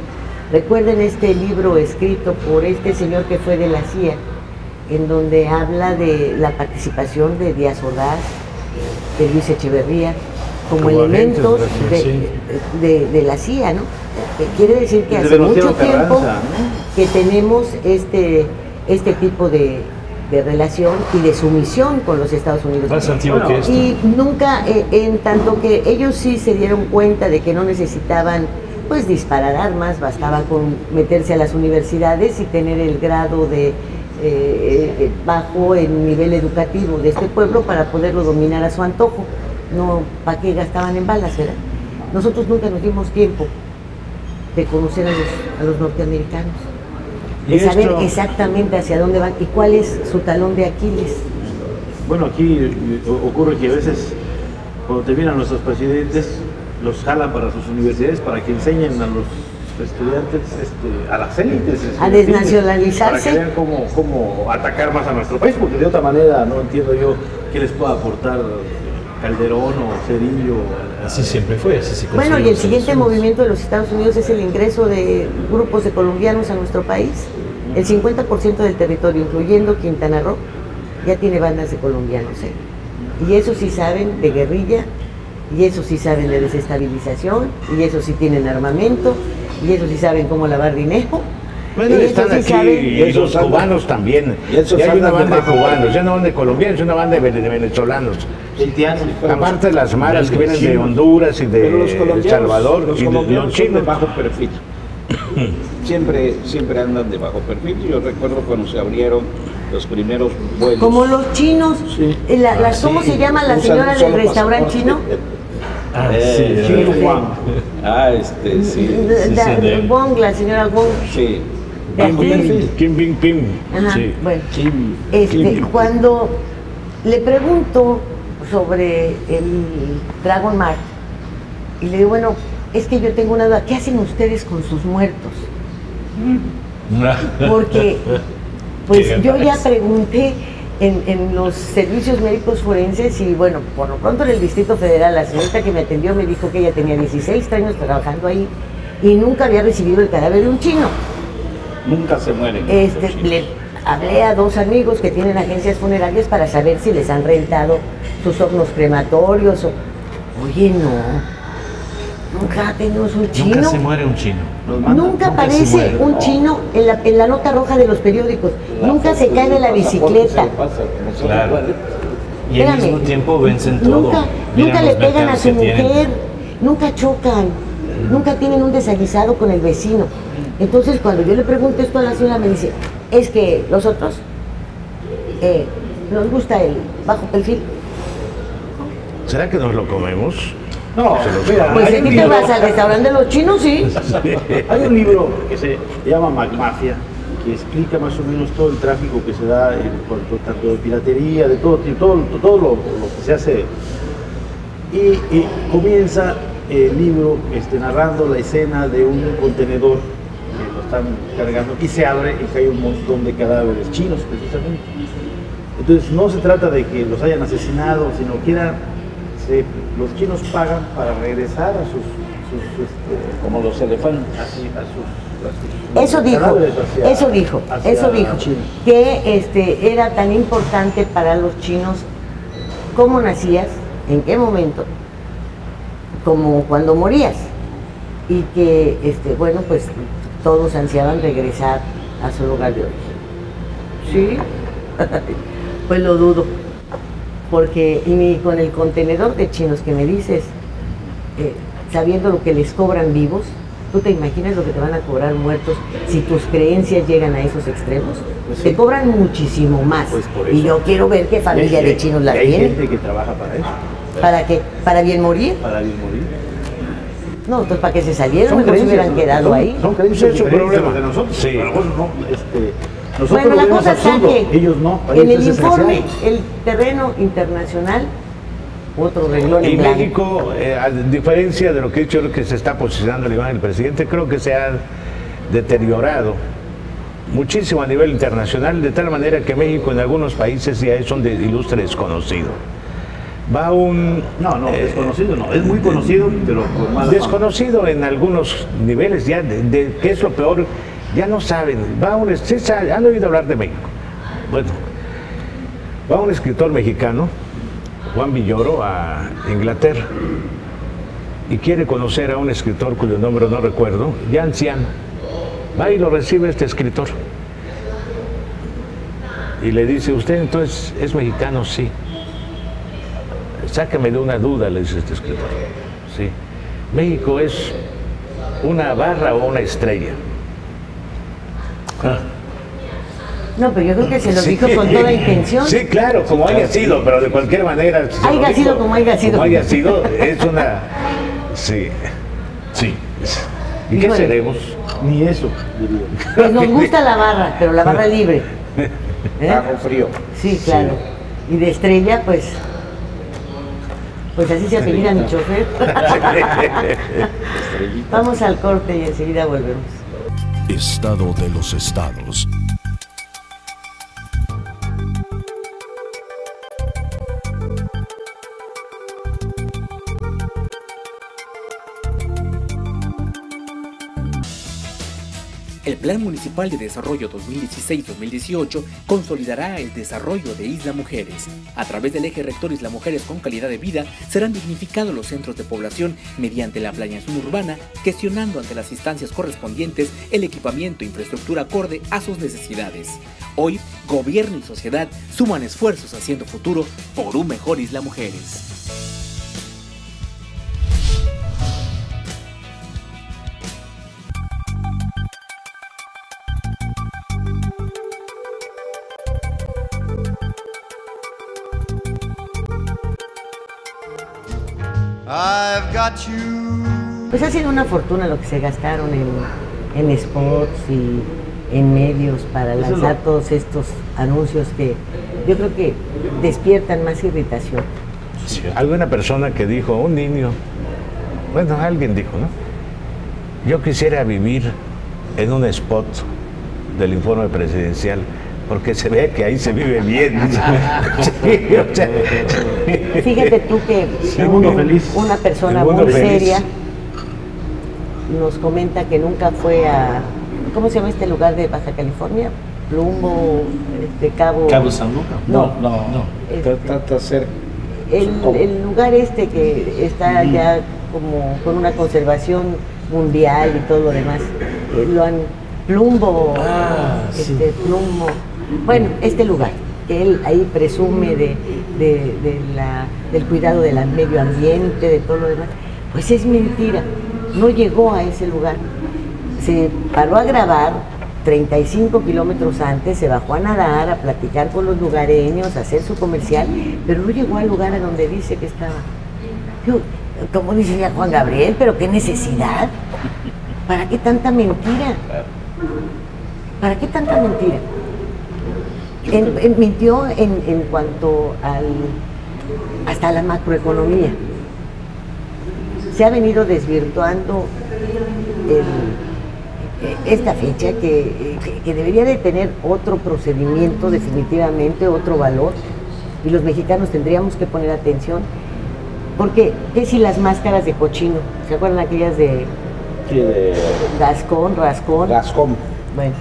Recuerden este libro escrito por este señor que fue de la CIA, en donde habla de la participación de Díaz Ordaz, de Luis Echeverría, como elementos de la CIA, ¿no? Quiere decir que hace mucho tiempo que tenemos este tipo de relación y de sumisión con los Estados Unidos. Más antiguo que esto. Y nunca, en tanto que ellos sí se dieron cuenta de que no necesitaban pues disparar armas, bastaba con meterse a las universidades y tener el grado de bajo el nivel educativo de este pueblo para poderlo dominar a su antojo. No, ¿para qué gastaban en balas, verdad? Nosotros nunca nos dimos tiempo de conocer a los norteamericanos, de saber exactamente hacia dónde van y cuál es su talón de Aquiles. Bueno, aquí ocurre que a veces cuando terminan nuestros presidentes los jalan para sus universidades para que enseñen a los estudiantes, a las élites, a desnacionalizarse, para que vean cómo atacar más a nuestro país, porque de otra manera no entiendo yo qué les pueda aportar Calderón o Cedillo. Así siempre fue, así se consiguió. Bueno, y el siguiente movimiento de los Estados Unidos es el ingreso de grupos de colombianos a nuestro país. El 50% del territorio, incluyendo Quintana Roo, ya tiene bandas de colombianos, y eso sí saben de guerrilla, y eso sí saben de desestabilización, y eso sí tienen armamento, y eso sí saben cómo lavar dinero. Bueno, están aquí y esos cubanos también. Y hay una banda de cubanos, ya no van de colombianos, es una banda de venezolanos. Aparte de las maras que vienen de Honduras y de El Salvador y los chinos de bajo perfil. siempre andan de bajo perfil. Yo recuerdo cuando se abrieron los primeros vuelos. Como los chinos. Sí. ¿Cómo se llama la señora del restaurante chino? Chino Wang. Sí. Wong, la señora Wong. Sí. Kim Bing Ping. Sí. Bueno, cuando le pregunto sobre el Dragon Mark y le digo, bueno, es que yo tengo una duda, ¿qué hacen ustedes con sus muertos? Porque pues yo ya pregunté en los servicios médicos forenses y bueno, por lo pronto en el Distrito Federal la señorita que me atendió me dijo que ella tenía 16 años trabajando ahí y nunca había recibido el cadáver de un chino. Nunca se mueren. Le hablé a 2 amigos que tienen agencias funerarias para saber si les han rentado sus hornos crematorios o... Oye, no, nunca tenemos un chino. Nunca se muere un chino. Nunca aparece un chino en la nota roja de los periódicos. Nunca se cae de la bicicleta. Claro. Y al mismo tiempo vencen todo. Nunca le pegan a su mujer, nunca chocan, nunca tienen un desaguisado con el vecino. Entonces cuando yo le pregunto esto a la señora me dice, es que los otros nos gusta el bajo perfil. ¿Será que nos lo comemos? No, mira, pues aquí te vas al restaurante de los chinos, sí. Hay un libro que se llama Mafia, que explica más o menos todo el tráfico que se da por tanto de piratería, de todo lo que se hace. Y comienza el libro narrando la escena de un contenedor que lo están cargando y se abre y cae un montón de cadáveres chinos precisamente. Entonces no se trata de que los hayan asesinado, sino que los chinos pagan para regresar a sus como los elefantes, a sus Eso dijo, que era tan importante para los chinos cómo nacías, en qué momento, como cuando morías, y que, bueno, pues todos ansiaban regresar a su lugar de origen. ¿Sí? Pues lo dudo, porque y con el contenedor de chinos que me dices, sabiendo lo que les cobran vivos, ¿tú te imaginas lo que te van a cobrar muertos si tus creencias llegan a esos extremos? Pues sí. Te cobran muchísimo más. Pues y yo quiero ver qué familia de chinos la tiene. Hay gente que trabaja para eso. ¿Para qué? ¿Para bien morir? Para bien morir. No, entonces ¿para qué se salieron? Mejor se hubieran quedado ahí. Son creencias problema de nosotros. Sí. A lo mejor no, nosotros bueno, la cosa está absurdo, que ellos no. En el informe, el terreno internacional, otro renglón en Y blanco. México, a diferencia de lo que he dicho, que se está posicionando la imagen del presidente, creo que se ha deteriorado muchísimo a nivel internacional, de tal manera que México en algunos países ya es un ilustre desconocido. Va un... No, desconocido no, es muy conocido, pero por mala desconocido en algunos niveles, ya de qué es lo peor, ya no saben. Han oído hablar de México. Bueno, va un escritor mexicano, Juan Villoro, a Inglaterra y quiere conocer a un escritor cuyo nombre no recuerdo, ya anciano. Va y lo recibe este escritor y le dice: ¿usted entonces es mexicano? Sí. Sáqueme de una duda, le dice este escritor. Sí. ¿México es una barra o una estrella? No, pero yo creo que se lo dijo con toda intención. Sí, claro, como haya sido, pero de cualquier manera. Haya sido como haya sido. Como haya sido, es una... Sí. Sí. ¿Y qué seremos? Ni eso, diría. Pues nos gusta la barra, pero la barra libre. Bajo frío. Sí, claro. Y de estrella, pues así se apellida mi chofer. Vamos al corte y enseguida volvemos. Estado de los estados. El Plan Municipal de Desarrollo 2016-2018 consolidará el desarrollo de Isla Mujeres. A través del eje rector Isla Mujeres con calidad de vida, serán dignificados los centros de población mediante la planeación urbana, gestionando ante las instancias correspondientes el equipamiento e infraestructura acorde a sus necesidades. Hoy, gobierno y sociedad suman esfuerzos haciendo futuro por un mejor Isla Mujeres. I've got you. Pues ha sido una fortuna lo que se gastaron en spots y en medios para lanzar todos estos anuncios que yo creo que despiertan más irritación. Sí. Alguna persona que dijo, un niño, bueno, alguien dijo, ¿no? Yo quisiera vivir en un spot del informe presidencial, porque se ve que ahí se vive bien. Sí, o sea, fíjate tú que el mundo feliz. Una persona El mundo muy feliz. seria nos comenta que nunca fue a, ¿cómo se llama este lugar de Baja California? Plumbo, Cabo San Lucas. No. Este, cerca. el lugar que está ya como con una conservación mundial y todo lo demás, Plumbo, Plumbo, bueno, este lugar, que él ahí presume del cuidado del medio ambiente, de todo lo demás, pues es mentira, no llegó a ese lugar, se paró a grabar 35 kilómetros antes, se bajó a nadar, a platicar con los lugareños, a hacer su comercial, pero no llegó al lugar a donde dice que estaba. Yo, como dice ya Juan Gabriel, pero qué necesidad, ¿para qué tanta mentira? ¿Para qué tanta mentira? Mintió en cuanto hasta la macroeconomía. Se ha venido desvirtuando esta fecha que debería de tener otro procedimiento, definitivamente otro valor, y los mexicanos tendríamos que poner atención, porque ¿qué si las máscaras de cochino? ¿Se acuerdan aquellas de que Rascón. Gascón. Bueno,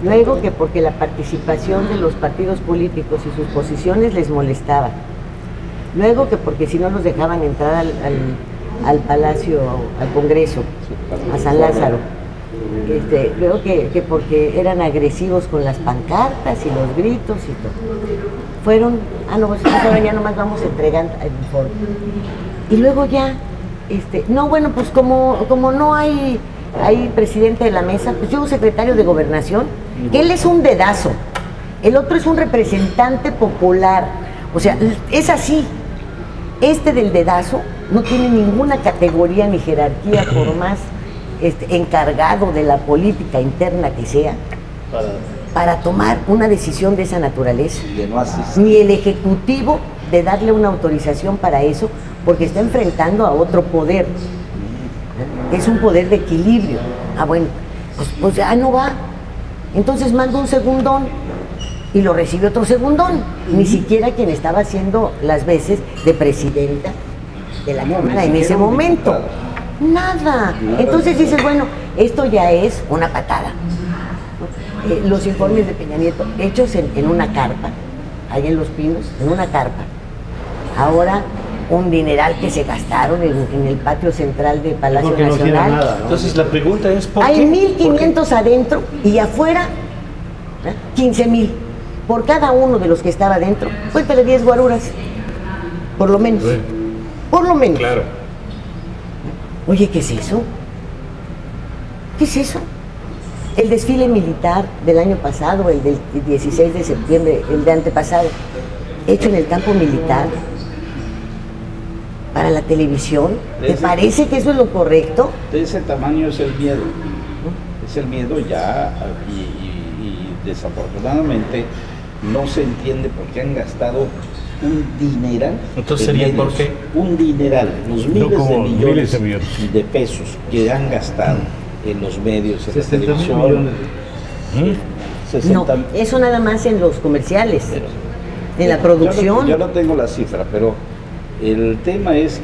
luego que porque la participación de los partidos políticos y sus posiciones les molestaba. Luego que porque si no los dejaban entrar al Palacio, al Congreso, a San Lázaro. Luego que porque eran agresivos con las pancartas y los gritos y todo. Fueron, pues ahora ya nomás vamos entregando el informe. Y luego ya, no, bueno, pues como no hay presidente de la mesa, pues yo secretario de Gobernación, que él es un dedazo, el otro es un representante popular, o sea, es así. Este del dedazo no tiene ninguna categoría ni jerarquía, por más encargado de la política interna que sea, para tomar una decisión de esa naturaleza. Ni el Ejecutivo de darle una autorización para eso, porque está enfrentando a otro poder, es un poder de equilibrio. Bueno, pues ya no va. Entonces manda un segundón y lo recibe otro segundón. Ni siquiera quien estaba haciendo las veces de presidenta de la Cámara en ese momento. Nada. Entonces dices, bueno, esto ya es una patada. Los informes de Peña Nieto hechos en una carpa, ahí en Los Pinos, en una carpa. Ahora un dineral que se gastaron en el patio central de Palacio Nacional. Nada, ¿no? Entonces la pregunta es ¿por qué? Hay 1,500 adentro y afuera 15,000. Por cada uno de los que estaba adentro, cuéntale 10 guaruras, por lo menos. Por lo menos. Claro. Oye, ¿qué es eso? ¿Qué es eso? El desfile militar del año pasado, el del 16 de septiembre, el de antepasado, hecho en el campo militar, para la televisión, ¿te parece que eso es lo correcto? De ese tamaño es el miedo. Es el miedo ya, y desafortunadamente no se entiende por qué han gastado un dineral. Entonces sería por qué. Un dineral, los miles de millones de pesos que han gastado en los medios, en la televisión. 60. No, eso nada más en los comerciales, en la producción. Yo no tengo la cifra, pero el tema es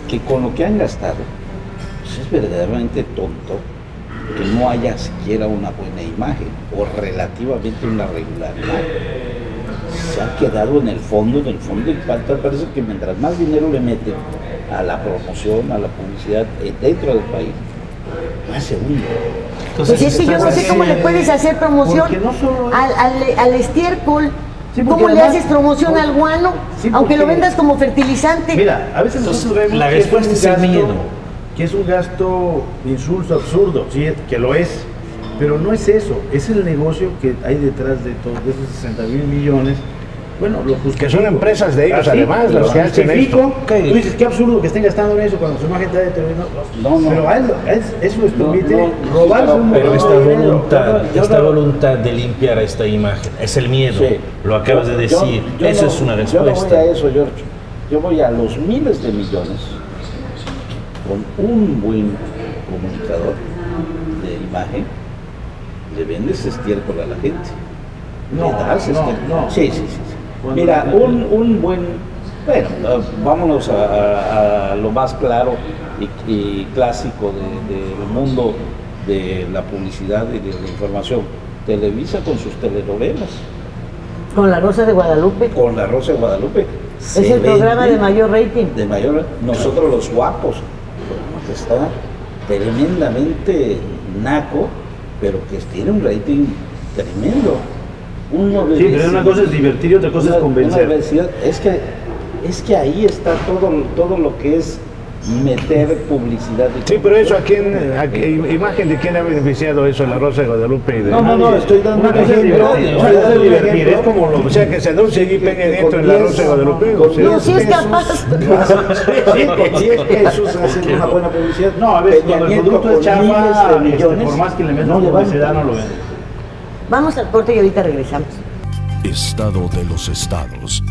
que con lo que han gastado, pues es verdaderamente tonto que no haya siquiera una buena imagen o relativamente una regular imagen. Se ha quedado en el fondo y parece que mientras más dinero le meten a la promoción, a la publicidad dentro del país, más se hunde. Pues es que yo no sé cómo le puedes hacer promoción al estiércol. Sí, ¿cómo le haces promoción al guano? Sí, aunque lo vendas como fertilizante. Mira, a veces nosotros vemos la respuesta es el miedo. Que es un gasto insulso, absurdo, sí, que lo es. Pero no es eso, es el negocio que hay detrás de todos esos 60,000 millones. Bueno, que son empresas de ellos, además, las que hacen esto. Tú dices, qué absurdo que estén gastando en eso cuando su imagen está determinada. No. Pero a eso les permite robarse un Pero esta voluntad de limpiar esta imagen, es el miedo, lo acabas de decir, eso es una respuesta. Yo no voy a eso, George. Yo voy a los miles de millones con un buen comunicador de imagen, le vendes estiércol a la gente. No. Sí. Mira, un buen, bueno, vámonos a lo más claro y clásico del mundo de la publicidad y de la información. Televisa con sus telenovelas. Con La Rosa de Guadalupe. Con La Rosa de Guadalupe. Es el programa de mayor rating. Nosotros los guapos, que está tremendamente naco, pero que tiene un rating tremendo. Sí, pero una cosa es divertir y otra cosa es convencer. Es que ahí está todo lo que es meter publicidad. Sí, pero eso, imagen de quién ha beneficiado eso, La Rosa de Guadalupe? No, estoy dando un ejemplo. Es como o sea, que se anuncie allí Peña Nieto en La Rosa de Guadalupe. No, si es capaz. Sí, es que eso es haciendo una buena publicidad. No, a veces cuando el producto es chafa, por más que le metan publicidad, no lo venden. Vamos al corte y ahorita regresamos. Estado de los estados.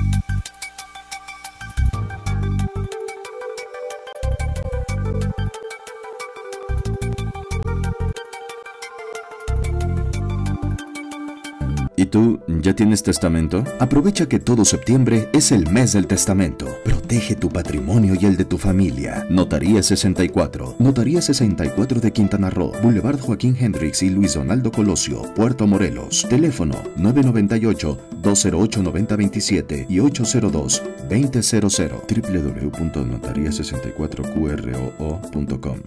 ¿Y ¿Tú ya tienes testamento? Aprovecha que todo septiembre es el mes del testamento. Protege tu patrimonio y el de tu familia. Notaría 64. Notaría 64 de Quintana Roo. Boulevard Joaquín Hendrix y Luis Donaldo Colosio, Puerto Morelos. Teléfono 998-208-9027 y 802-2000. www.notaria64qroo.com.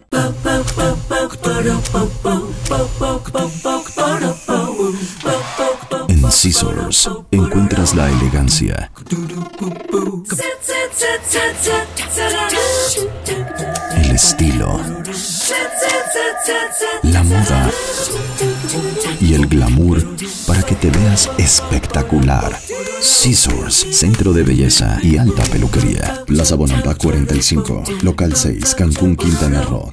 En Scissors encuentras la elegancia, el estilo, la moda y el glamour para que te veas espectacular. Scissors, centro de belleza y alta peluquería. Plaza Bonampak 45, local 6, Cancún, Quintana Roo.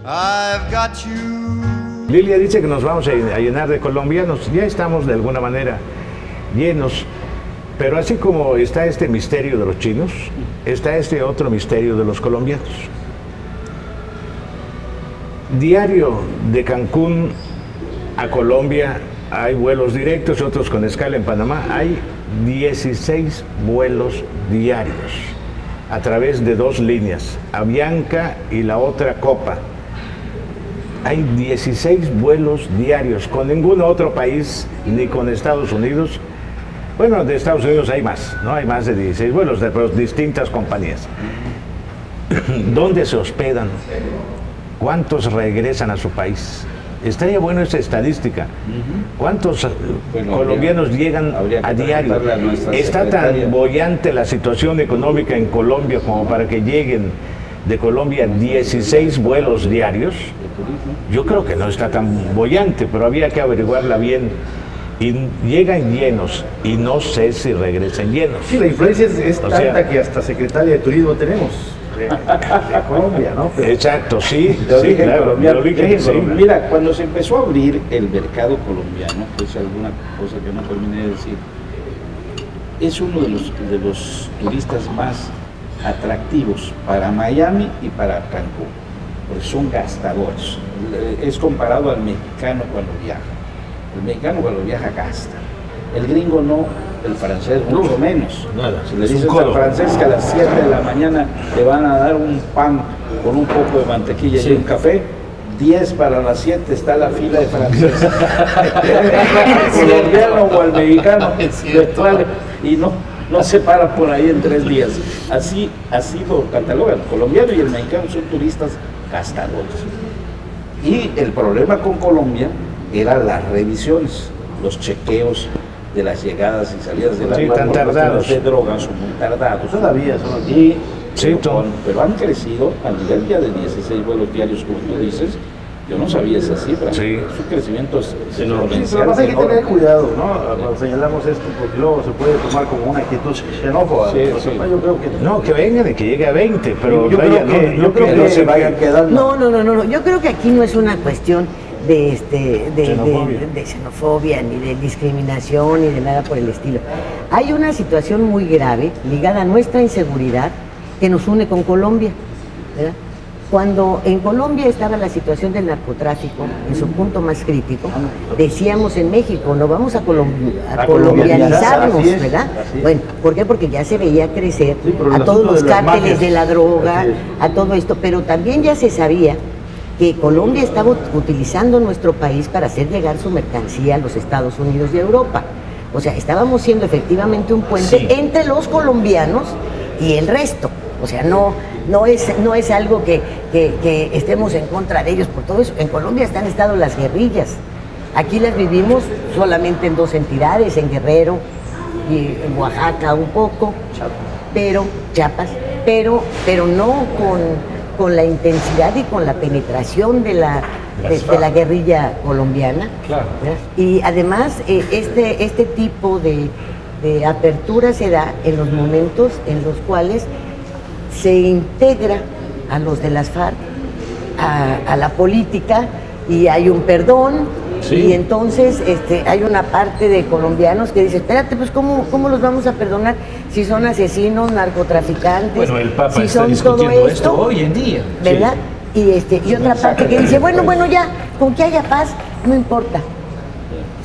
I've got you. Lilia dice que nos vamos a llenar de colombianos. Ya estamos de alguna manera llenos. Pero así como está este misterio de los chinos, está este otro misterio de los colombianos. Diario de Cancún a Colombia hay vuelos directos, otros con escala en Panamá. Hay 16 vuelos diarios a través de 2 líneas, Avianca y la otra Copa. Hay 16 vuelos diarios, con ningún otro país, ni con Estados Unidos. Bueno, de Estados Unidos hay más, ¿no? Hay más de 16 vuelos de distintas compañías. ¿Dónde se hospedan? ¿Cuántos regresan a su país? Estaría bueno esa estadística. ¿Cuántos colombianos llegan a diario? ¿Está tan boyante la situación económica en Colombia como para que lleguen de Colombia 16 vuelos diarios? Yo creo que no está tan boyante, pero había que averiguarla bien. Y llegan llenos y no sé si regresan llenos. Sí, la influencia es tanta que hasta secretaria de turismo tenemos de Colombia, ¿no? Pero, exacto, sí, sí, claro. Mira, cuando se empezó a abrir el mercado colombiano, pues alguna cosa que no terminé de decir, es uno de los turistas más atractivos para Miami y para Cancún, porque son gastadores. Es comparado al mexicano cuando viaja. El mexicano cuando viaja gasta. El gringo no, el francés mucho menos. Nada, si le dices al francés que a las 7 de la mañana le van a dar un pan con un poco de mantequilla y un café, 10 para las 7 está la fila de franceses. Al colombiano o al mexicano y no se para por ahí en 3 días. Así lo catalogan. El colombiano y el mexicano son turistas gastadores. Y el problema con Colombia eran las revisiones, los chequeos de las llegadas y salidas de las tardados de drogas, son muy tardados. Todavía son aquí. Pero han crecido a nivel ya de 16 vuelos diarios, como tú dices. Yo no sabía esa cifra. Sí. Su crecimiento es enorme. Sí, pero hay que tener cuidado, ¿no? Cuando señalamos esto, porque luego se puede tomar como una actitud xenófoba. Sí. Yo creo que no, que vengan y que llegue a 20, pero yo creo que no se vayan quedando. No. Yo creo que aquí no es una cuestión de xenofobia, ni de discriminación, ni de nada por el estilo. Hay una situación muy grave ligada a nuestra inseguridad que nos une con Colombia, ¿verdad? Cuando en Colombia estaba la situación del narcotráfico en su punto más crítico, decíamos en México, no vamos a colombianizarnos, ¿verdad? Bueno, ¿por qué? Porque ya se veía crecer a todos los cárteles de la droga, a todo esto, pero también ya se sabía que Colombia estaba utilizando nuestro país para hacer llegar su mercancía a los Estados Unidos y a Europa. O sea, estábamos siendo efectivamente un puente entre los colombianos y el resto. O sea, no es algo que estemos en contra de ellos por todo eso. En Colombia han estado las guerrillas. Aquí las vivimos solamente en 2 entidades, en Guerrero y en Oaxaca un poco, Chiapas, pero no con la intensidad y con la penetración de la guerrilla colombiana. Claro. Y además este tipo de apertura se da en los momentos en los cuales se integra a los de las FARC a la política y hay un perdón, Sí. y entonces hay una parte de colombianos que dice, espérate, pues ¿cómo los vamos a perdonar si son asesinos, narcotraficantes? Bueno, el Papa si está son discutiendo todo esto hoy en día. ¿verdad? Y otra parte que dice, bueno, ya, con que haya paz, no importa.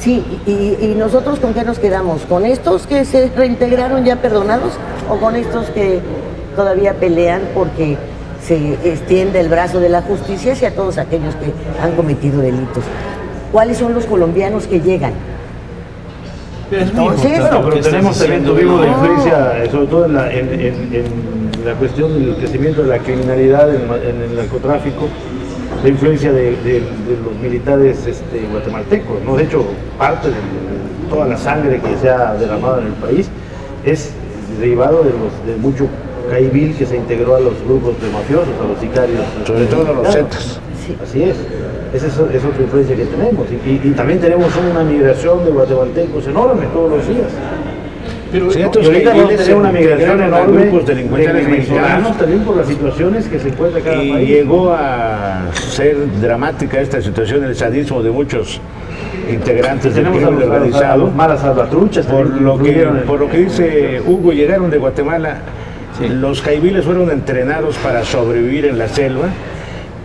Sí, y nosotros ¿con qué nos quedamos? ¿Con estos que se reintegraron ya perdonados o con estos que todavía pelean porque se extiende el brazo de la justicia hacia todos aquellos que han cometido delitos? ¿Cuáles son los colombianos que llegan? Entonces, pero tenemos también tuvimos la influencia, sobre todo en la cuestión del crecimiento de la criminalidad, en el narcotráfico, la influencia de los militares guatemaltecos, ¿no? De hecho, parte de toda la sangre que se ha derramado en el país es derivado de mucho caibil que se integró a los grupos de mafiosos, a los sicarios. Sobre todo a los zetas. sí. Así es. Esa es otra influencia que tenemos. Y también tenemos una migración de guatemaltecos enorme todos los días. Pero y ahorita vamos a tener una migración enorme grupos delincuenciales mexicanos también por las situaciones que se encuentra cada y país. llegó a ser dramática esta situación, el sadismo de muchos integrantes del Tenemos crimen a organizado. los malas salvatruchas. Por lo que dice Hugo, llegaron de Guatemala, los caibiles fueron entrenados para sobrevivir en la selva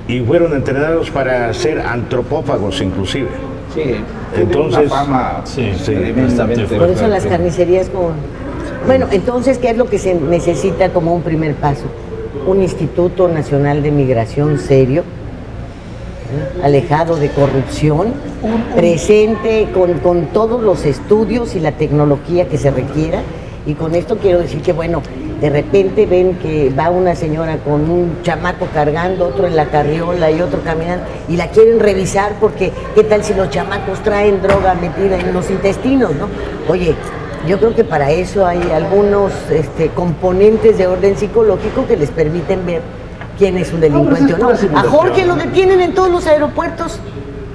y fueron entrenados para ser antropófagos inclusive. Sí, entonces, una fama tremendamente Por eso fuerte. las carnicerías con... Bueno, entonces, ¿qué es lo que se necesita como un primer paso? Un Instituto Nacional de Migración serio, alejado de corrupción, presente con todos los estudios y la tecnología que se requiera. Y con esto quiero decir que, bueno, de repente ven que va una señora con un chamaco cargando, otro en la carriola y otro caminando, y la quieren revisar porque, ¿qué tal si los chamacos traen droga metida en los intestinos, no? Oye, yo creo que para eso hay algunos componentes de orden psicológico que les permiten ver quién es un delincuente o no. A Jorge lo detienen en todos los aeropuertos.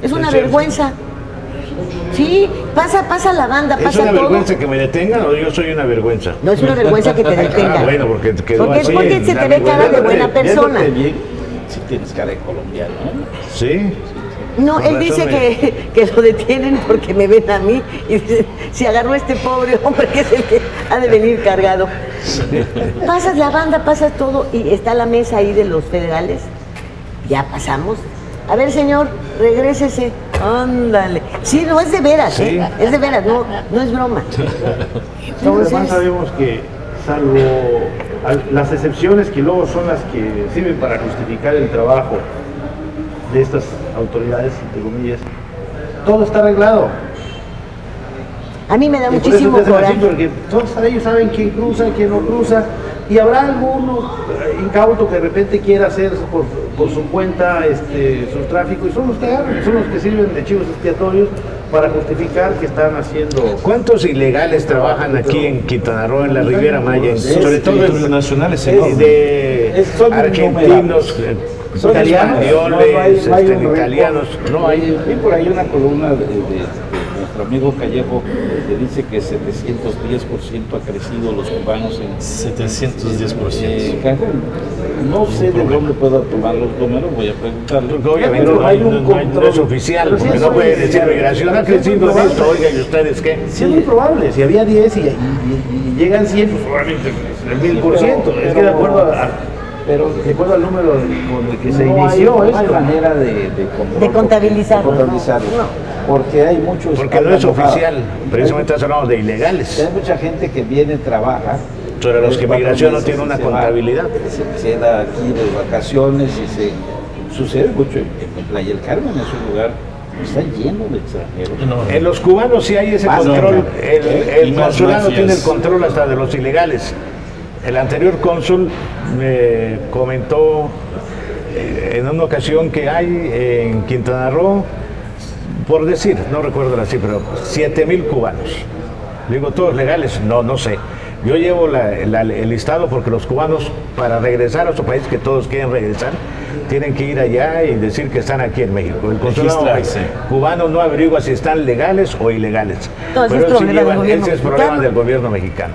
Es una vergüenza. Sí, pasa la banda, pasa todo. ¿Es una vergüenza que me detengan o yo soy una vergüenza? No es una vergüenza que te detengan. Ah, bueno, porque quedó porque así. es porque se te ve cara de buena persona. Si tienes cara de colombiano, ¿no? Sí. No, Con él razón dice me- que lo detienen porque me ven a mí y dicen, si agarró a este pobre hombre que es el que ha de venir cargado. Pasas la banda, pasas todo y está la mesa ahí de los federales. Ya pasamos. A ver, señor, regrésese. Ándale. Sí, no, es de veras, Sí. es de veras, no es broma. Además Entonces, sabemos que, salvo las excepciones que luego son las que sirven para justificar el trabajo de estas autoridades, entre comillas, todo está arreglado. a mí me da Y por eso muchísimo te hacen así, coraje. porque todos ellos saben quién cruza, quién no cruza, y habrá alguno incauto que de repente quiera hacer por su cuenta su tráfico, y son los que agarran, son los que sirven de chivos expiatorios para justificar que están haciendo... ¿Cuántos ilegales trabajan aquí en Quintana Roo, en la Riviera Maya? Sobre todo territorio nacional es de enorme. Son argentinos, Son españoles, no hay un italianos, no hay. Vi por ahí una columna de nuestro amigo Callejo que dice que 710% ha crecido los cubanos en 710%. Cancún. No sé de dónde pueda tomar los números, voy a preguntarle. Porque obviamente Pero no es oficial, Pero sí porque es no puede oficial. decir migración ha crecido en esto, oigan, ¿y ustedes qué? Sí, es muy probable, si había 10 y llegan 100, pues probablemente el 1000%, es que de acuerdo al número con el que se inició no hay esto. manera de contabilizarlo. de contabilizarlo. Porque hay muchos... Porque no es hablan oficial, mojado. precisamente hablamos de ilegales. Hay mucha gente que viene, trabaja. Sobre los que 3, 4 migración no meses tiene y una se va, contabilidad. se queda aquí de vacaciones y sucede mucho en Playa del Carmen, es un lugar que está lleno de extranjeros. En los cubanos sí hay ese Más control, no. el Y más consulado mafias. tiene el control hasta de los ilegales. El anterior cónsul me comentó en una ocasión que hay en Quintana Roo, por decir, no recuerdo la cifra, 7,000 cubanos. Digo, ¿todos legales? No sé. Yo llevo el listado porque los cubanos, para regresar a su país, que todos quieren regresar, tienen que ir allá y decir que están aquí en México. El consulado Registrarse. cubano no averigua si están legales o ilegales. No, ese es Pero sí problema del gobierno ese es problema mexicano. del gobierno mexicano.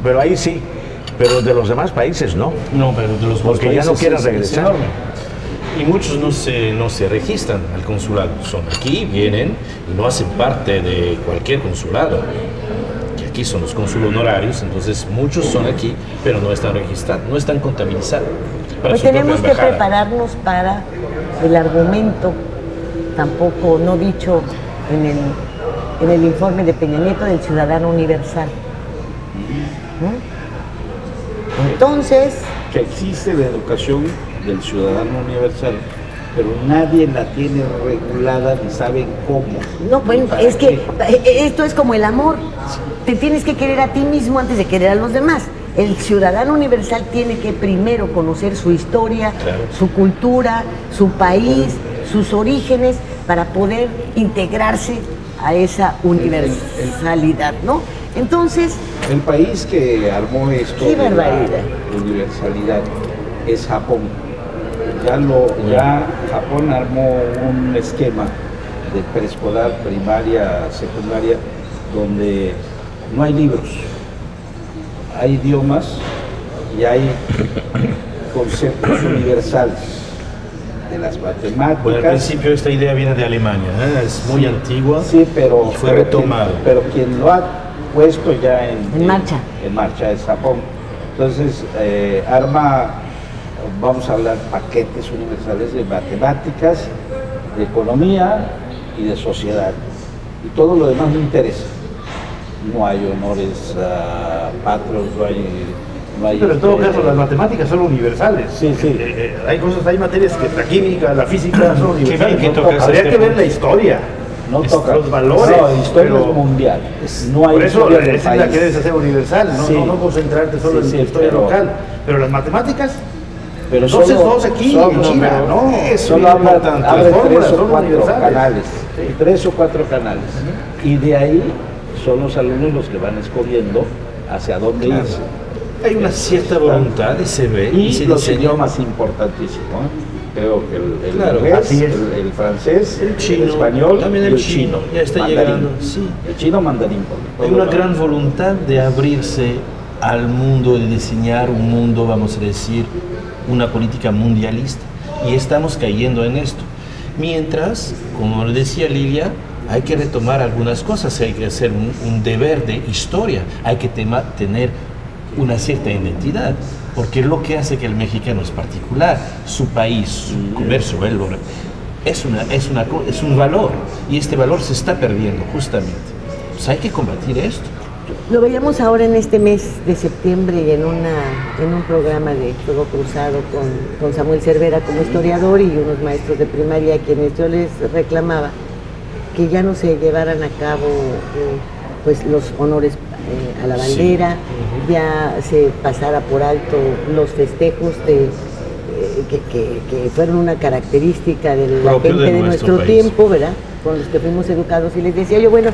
Pero ahí sí, pero de los demás países no. No, pero de los Porque ya no países quieren es regresar. enorme. Y muchos no se registran al consulado. Son aquí, vienen y no hacen parte de cualquier consulado. Que aquí son los cónsul honorarios, entonces muchos son aquí, pero no están registrados, no están contabilizados. Pues tenemos que prepararnos para el argumento, tampoco no dicho en el informe de Peña Nieto, del ciudadano universal. Entonces... Que existe la educación del ciudadano universal, pero nadie la tiene regulada ni saben cómo. No, bueno, es que esto es como el amor. Te tienes que querer a ti mismo antes de querer a los demás. El ciudadano universal tiene que primero conocer su historia, claro, su cultura, su país, sus orígenes, para poder integrarse a esa universalidad, ¿no? Entonces... El país que armó esto de la universalidad es Japón. Ya Japón armó un esquema de preescolar, primaria, secundaria, donde no hay libros, hay idiomas y hay conceptos universales de las matemáticas. Bueno, al principio esta idea viene de Alemania, ¿eh? Es muy antigua, sí, pero y fue retomado. Pero quien lo ha puesto ya en marcha es Japón. Entonces arma, vamos a hablar, paquetes universales de matemáticas, de economía y de sociedad. Y todo lo demás no interesa. No hay honores patrios, no hay... Pero en todo caso las matemáticas son universales. Sí, sí. Hay materias que la química, la física son universales. Habría que ver la historia. No toca los valores. No, historia es mundial. No hay por eso historia del es la país. que debes hacer universal, no, sí, no concentrarte solo en la historia local. Pero las matemáticas, pero entonces todos aquí en China, ¿no? Solo abre 3 o 4 canales. Sí. 3 o 4 canales. Y de ahí son los alumnos los que van escogiendo hacia dónde irse. Hay una cierta voluntad de se ve y los idiomas importantísimos. Creo que el inglés, el francés, el chino, el español, también el chino. Ya está mandarín. Llegando. Sí. El chino mandarín. Hay una gran voluntad de abrirse al mundo, de diseñar un mundo, vamos a decir, una política mundialista. Y estamos cayendo en esto. Mientras, como decía Lilia, hay que retomar algunas cosas, hay que hacer un deber de historia, hay que tener una cierta identidad, porque es lo que hace que el mexicano es particular, su país, su comercio, es un valor, y este valor se está perdiendo justamente. Pues hay que combatir esto. Lo veíamos ahora en este mes de septiembre en un programa de Fuego Cruzado con Samuel Cervera como historiador y unos maestros de primaria a quienes yo les reclamaba que ya no se llevaran a cabo pues los honores a la bandera, sí. Ya se pasara por alto los festejos que fueron una característica de la gente de nuestro tiempo, ¿verdad? Con los que fuimos educados, y les decía yo, bueno,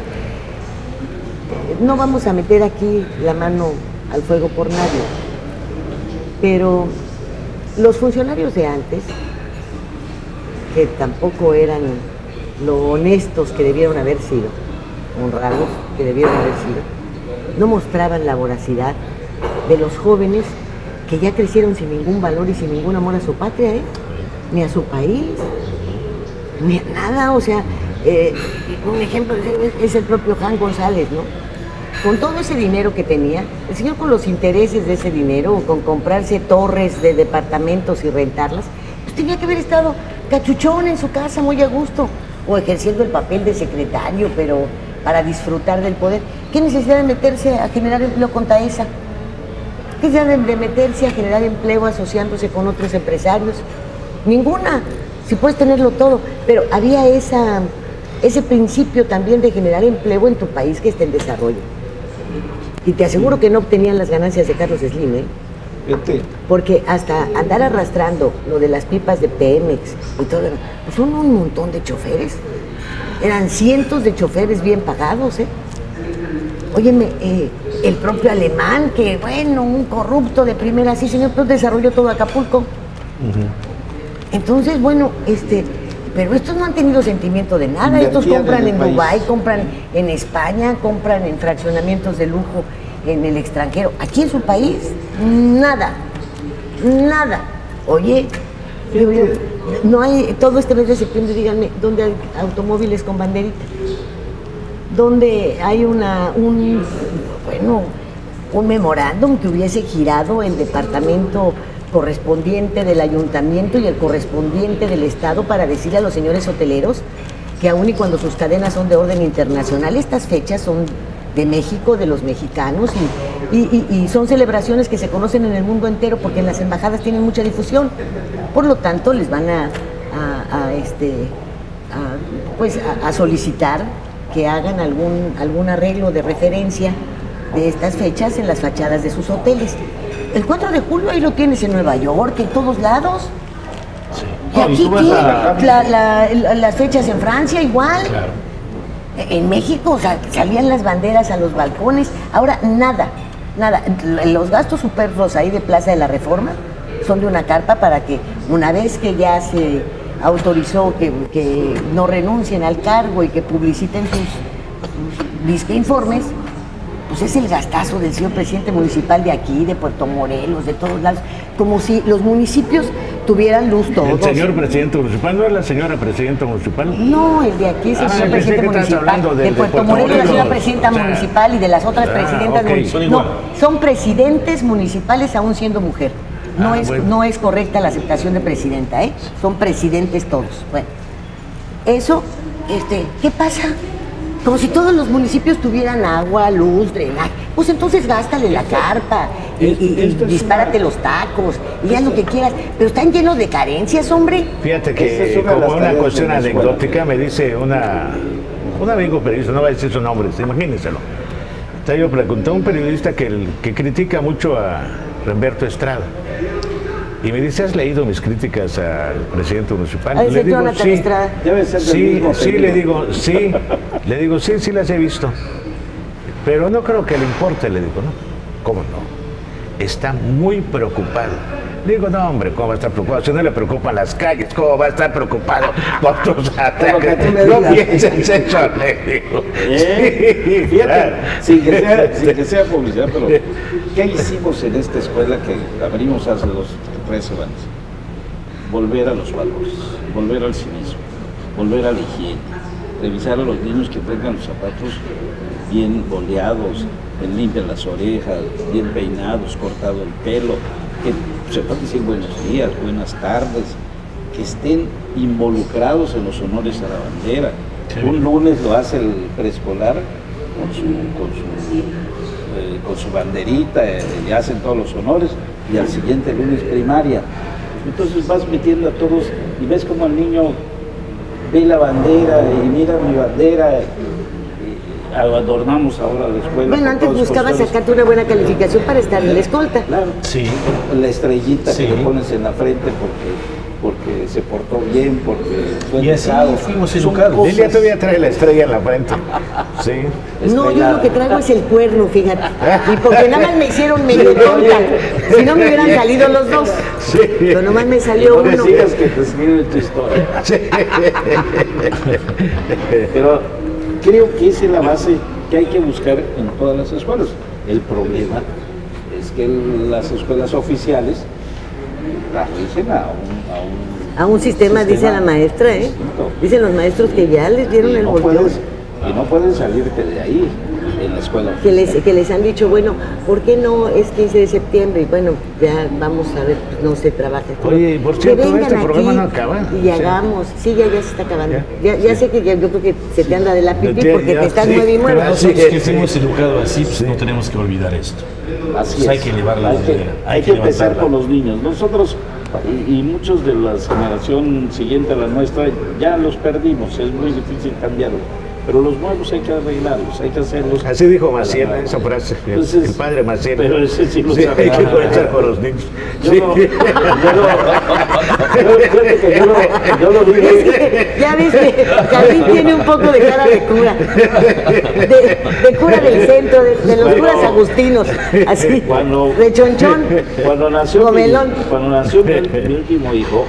no vamos a meter aquí la mano al fuego por nadie, pero los funcionarios de antes, que tampoco eran lo honestos que debieron haber sido, honrados que debieron haber sido, no mostraban la voracidad de los jóvenes que ya crecieron sin ningún valor y sin ningún amor a su patria, ni a su país, ni a nada. O sea, un ejemplo es el propio Juan González, ¿no? Con todo ese dinero que tenía, el señor con los intereses de ese dinero, o con comprarse torres de departamentos y rentarlas, pues tenía que haber estado cachuchón en su casa, muy a gusto, o ejerciendo el papel de secretario, pero para disfrutar del poder. ¿Qué necesidad de meterse a generar empleo con Taesa? ¿Qué necesidad de meterse a generar empleo asociándose con otros empresarios? Ninguna, si puedes tenerlo todo, pero había ese principio también de generar empleo en tu país que está en desarrollo. Y te aseguro que no obtenían las ganancias de Carlos Slim, ¿eh? Porque hasta andar arrastrando lo de las pipas de Pemex y todo, pues son un montón de choferes. Eran cientos de choferes bien pagados, ¿eh? Óyeme, el propio Alemán, que bueno, un corrupto de primera, sí señor, pero desarrolló todo Acapulco. Entonces, bueno, pero estos no han tenido sentimiento de nada. Estos compran en Dubái, compran en España, compran en fraccionamientos de lujo en el extranjero. Aquí en su país, nada, nada. Oye, Digo yo, no hay, todo este mes de septiembre, díganme, ¿dónde hay automóviles con banderita? ¿Dónde hay un memorándum que hubiese girado el departamento correspondiente del ayuntamiento y el correspondiente del estado para decirle a los señores hoteleros que aun y cuando sus cadenas son de orden internacional, estas fechas son de México, de los mexicanos, y son celebraciones que se conocen en el mundo entero porque en las embajadas tienen mucha difusión. Por lo tanto, les van a solicitar que hagan algún arreglo de referencia de estas fechas en las fachadas de sus hoteles. El 4 de julio ahí lo tienes en Nueva York, en todos lados. Sí. Y aquí las fechas en Francia igual. Claro. En México, o sea, salían las banderas a los balcones. Ahora nada. Los gastos superfluos ahí de Plaza de la Reforma son de una carpa para que una vez que ya se autorizó que no renuncien al cargo y que publiciten sus disque informes, pues es el gastazo del señor presidente municipal de aquí, de Puerto Morelos, de todos lados, como si los municipios tuvieran luz todos. ¿El señor presidente municipal no es la señora presidenta municipal? No, el de aquí es el señor presidente municipal. De Puerto Morelos, la señora presidenta municipal y de las otras presidentas municipales. No, son presidentes municipales aún siendo mujer. No es correcta la aceptación de presidenta, ¿eh? Son presidentes todos. Bueno, eso, ¿qué pasa? Como si todos los municipios tuvieran agua, luz, drenaje. Pues entonces gástale la carpa y dispárate los tacos y haz lo que quieras. Pero están llenos de carencias, hombre. Fíjate que como una cuestión anecdótica me dice un amigo periodista, no va a decir su nombre, imagínenselo. Yo pregunté a un periodista que critica mucho a Humberto Estrada. Y me dice, ¿has leído mis críticas al presidente municipal? Le digo, sí. Le digo, sí las he visto. Pero no creo que le importe, le digo, ¿no? ¿Cómo no? Está muy preocupado. Le digo, no, hombre, ¿cómo va a estar preocupado? Si no le preocupan las calles, ¿cómo va a estar preocupado por tus ataques? No pienses eso, le digo. Fíjate, sin que sea publicidad, pero ¿qué hicimos en esta escuela que abrimos hace 3 semanas? Volver a los valores, volver al civismo, volver a la higiene, revisar a los niños que tengan los zapatos bien boleados, bien limpias las orejas, bien peinados, cortado el pelo, que se pueden decir buenos días, buenas tardes, que estén involucrados en los honores a la bandera. Sí. Un lunes lo hace el preescolar con su banderita, y hacen todos los honores, y al siguiente lunes primaria. Entonces vas metiendo a todos y ves como el niño ve la bandera y mira mi bandera. Adornamos ahora la escuela. Bueno, antes buscabas sacarte una buena calificación para estar en la escolta. Claro. Sí. La estrellita que le pones en la frente porque se portó bien, porque fue y así fuimos educados. Delia todavía trae la estrella en la frente. Sí. No, yo lo que traigo es el cuerno, fíjate. Y porque nada más me hicieron medio tonta. Si no me hubieran salido los dos. Sí. Pero nomás me salió uno. No decías que te escriben tu historia. Sí. Pero creo que esa es la base que hay que buscar en todas las escuelas. El problema es que las escuelas oficiales las rigen a un sistema, dice la maestra, ¿eh? Dicen los maestros que ya les dieron el volteo. Y no pueden salirte de ahí en la escuela. Que les han dicho, bueno, ¿por qué no es 15 de septiembre? Y bueno, ya vamos a ver, no se trabaja. Oye, por cierto, este programa no acaba. Y hagamos, sí, ya se está acabando. Ya sé que yo creo que se te anda de la pipí porque te estás mueve y mueve. Nosotros que fuimos educados así, pues no tenemos que olvidar esto. Así es. Hay que elevar la bandera. Hay que empezar con los niños. Nosotros y muchos de la generación siguiente a la nuestra ya los perdimos, es muy difícil cambiarlos. Pero los nuevos hay que arreglarlos, hay que hacerlos. Así dijo Maciel, esa frase, entonces, el padre Maciel. Pero ese sí lo sabe. Hay que comenzar con los niños. Yo lo digo. Ya ves que Carlín tiene un poco de cara de cura. De cura del centro, de los curas agustinos. Así, de chonchón. Cuando nació mi último hijo,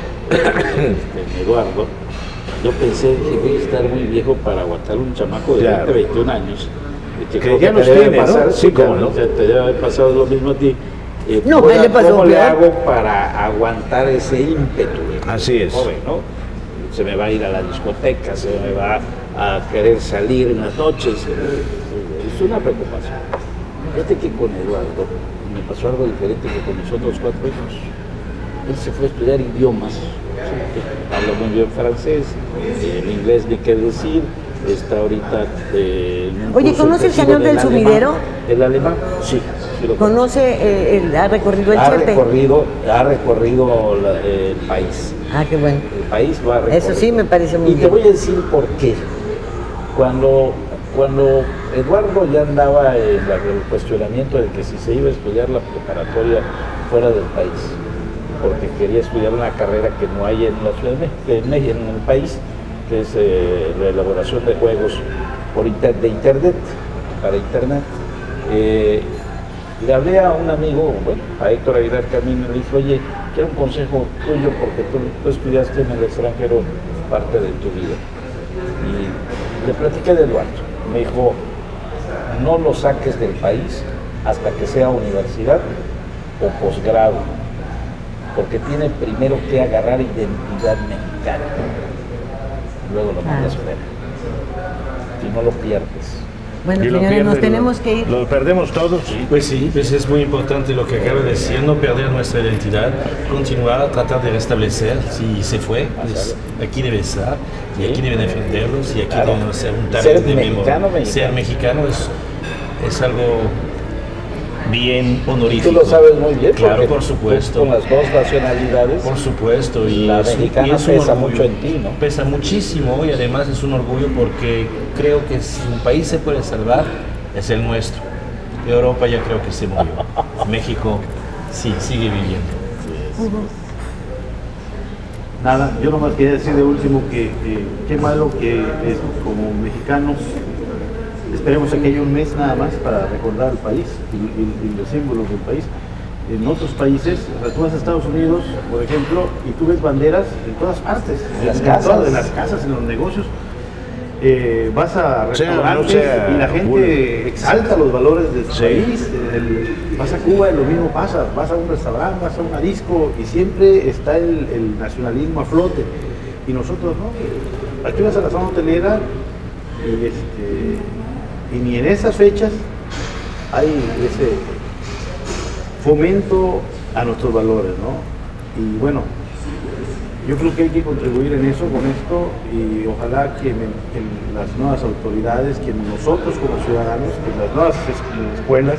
Eduardo, yo pensé que voy a estar muy viejo para aguantar un chamaco de 20, 21 años. Que ya nos tiene, ¿no? Sí, como no. Te debe haber pasado lo mismo a ti. No, ¿cómo le hago para aguantar ese ímpetu? Así es. joven, ¿no? Se me va a ir a la discoteca, se me va a querer salir en las noches. Es una preocupación. Fíjate que con Eduardo me pasó algo diferente que con mis otros 4 hijos. Él se fue a estudiar idiomas. Habla muy bien francés, el inglés ni qué decir. Está ahorita Oye, ¿conoce el cañón del Sumidero? ¿El alemán? Sí. ¿Conoce, ha recorrido el Chepe? Ha recorrido el país. Ah, qué bueno. El país va a recorrer. Eso sí me parece muy bien. Y te voy a decir por qué. Cuando Eduardo ya andaba en el cuestionamiento de que si se iba a estudiar la preparatoria fuera del país, porque quería estudiar una carrera que no hay en la Ciudad de México, en el país, que es la elaboración de juegos de internet, para internet. Le hablé a un amigo, bueno, a Héctor Aguilar Camino, y le dije, oye, quiero un consejo tuyo porque tú estudiaste en el extranjero parte de tu vida. Y le platiqué de Eduardo. Me dijo, no lo saques del país hasta que sea universidad o posgrado, porque tiene primero que agarrar identidad mexicana. Luego lo mandas fuera. Si no lo pierdes. Bueno, señores, nos tenemos que ir. ¿Lo perdemos todos? Pues sí, pues es muy importante lo que acaba de decir, no perder nuestra identidad, continuar a tratar de restablecer. Si se fue, pues aquí debe estar, y aquí deben defenderlos, y aquí deben ser un talento de memoria. Ser mexicano es algo bien honorífico. Tú lo sabes muy bien. Claro, por supuesto. Con las dos nacionalidades. Por supuesto. Y la mexicana pesa mucho en ti, ¿no? Pesa muchísimo, y además es un orgullo porque creo que si un país se puede salvar, es el nuestro. Europa ya creo que se murió. México sí, sigue viviendo. Nada, yo nomás quería decir de último que qué malo que como mexicanos esperemos a que haya un mes nada más para recordar al país y los símbolos del país. En otros países, tú vas a Estados Unidos, por ejemplo, y tú ves banderas en todas partes, en las casas, en los negocios. Vas a restaurantes y la gente exalta los valores de su país. Vas a Cuba y lo mismo pasa. Vas a un restaurante, vas a una disco y siempre está el nacionalismo a flote. Y nosotros no. Aquí vas a la zona hotelera y ni en esas fechas hay ese fomento a nuestros valores, ¿no? Y bueno, yo creo que hay que contribuir en eso, con esto, y ojalá que las nuevas autoridades, que nosotros como ciudadanos, que las nuevas escuelas,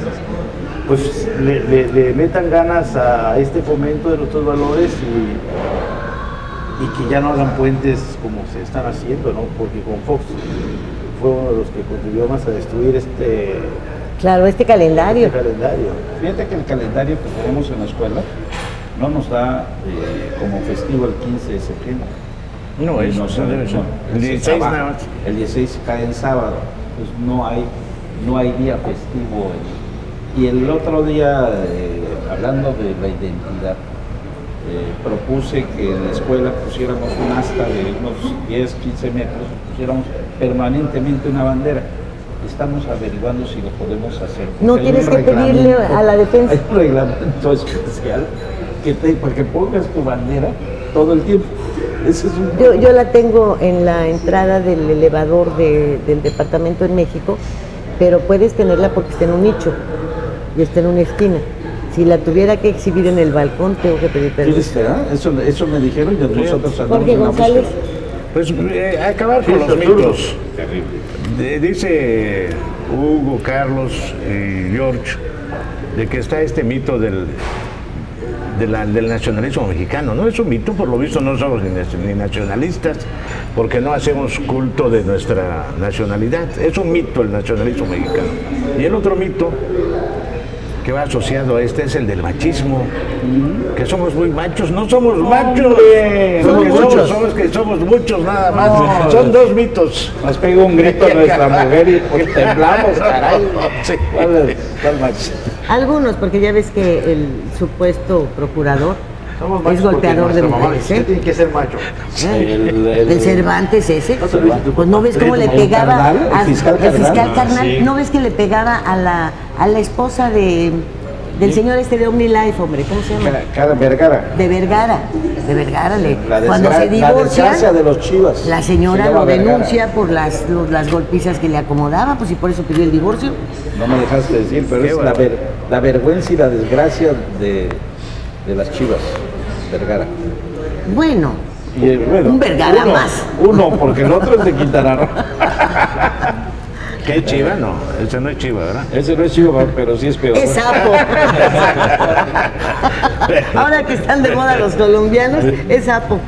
pues le metan ganas a este fomento de nuestros valores y que ya no hagan puentes como se están haciendo, ¿no? Porque con Fox fue uno de los que contribuyó más a destruir Claro, este calendario. Fíjate que el calendario que tenemos en la escuela no nos da como festivo el 15 de septiembre. No, eso no debe ser. El 16 nada más. El 16 cae en sábado, pues no hay día festivo. Y el otro día, hablando de la identidad, propuse que en la escuela pusiéramos un asta de unos 10, 15 metros, pusiéramos permanentemente una bandera. Estamos averiguando si lo podemos hacer. No tienes que pedirle a la defensa. Hay un reglamento especial para que pongas tu bandera todo el tiempo. Ese es yo la tengo en la entrada del elevador del departamento en México, pero puedes tenerla porque está en un nicho y está en una esquina. Si la tuviera que exhibir en el balcón, tengo que pedir permiso. Eso me dijeron y nosotros andamos Jorge González. Pues acabar con los mitos. Dice Hugo, Carlos y George de que está este mito del nacionalismo mexicano. No es un mito, por lo visto no somos ni nacionalistas, porque no hacemos culto de nuestra nacionalidad. Es un mito el nacionalismo mexicano. Y el otro mito que va asociado a este es el del machismo, que somos muy machos. No somos machos, somos muchos nada más. No, son dos mitos. Nos pegó un grito a nuestra mujer y pues temblamos, caray. Sí. ¿Cuál macho? Algunos, porque ya ves que el supuesto procurador es golpeador de mujeres. Tiene que ser macho. El Cervantes ese. Pues no ves cómo le pegaba al fiscal carnal. ¿No ves que le pegaba a la esposa de Del señor este de OmniLife, hombre, ¿cómo se llama? Vergara. De Vergara, La cuando se desgracia divorcian, de los Chivas. la señora Se llama lo denuncia Vergara. por las golpizas que le acomodaba, pues y por eso pidió el divorcio. No me dejaste decir, pero es la vergüenza y la desgracia de las Chivas, Vergara. Bueno, Y, bueno, un Vergara más. Uno, porque el otro es de Quintana Roo. ¿Qué es Chiva? No, ese no es Chiva, ¿verdad? Ese no es Chiva, pero sí es peor. Es sapo. Ahora que están de moda los colombianos, es sapo.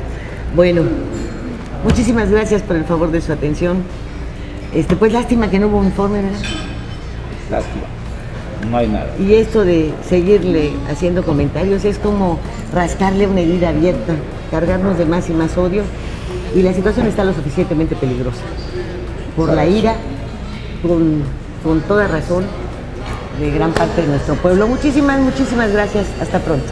Bueno, muchísimas gracias por el favor de su atención. Pues lástima que no hubo informe, ¿verdad? Lástima. No hay nada. Y esto de seguirle haciendo comentarios es como rascarle una herida abierta, cargarnos de más y más odio. Y la situación está lo suficientemente peligrosa. Por la ira, con toda razón, de gran parte de nuestro pueblo. Muchísimas gracias. Hasta pronto.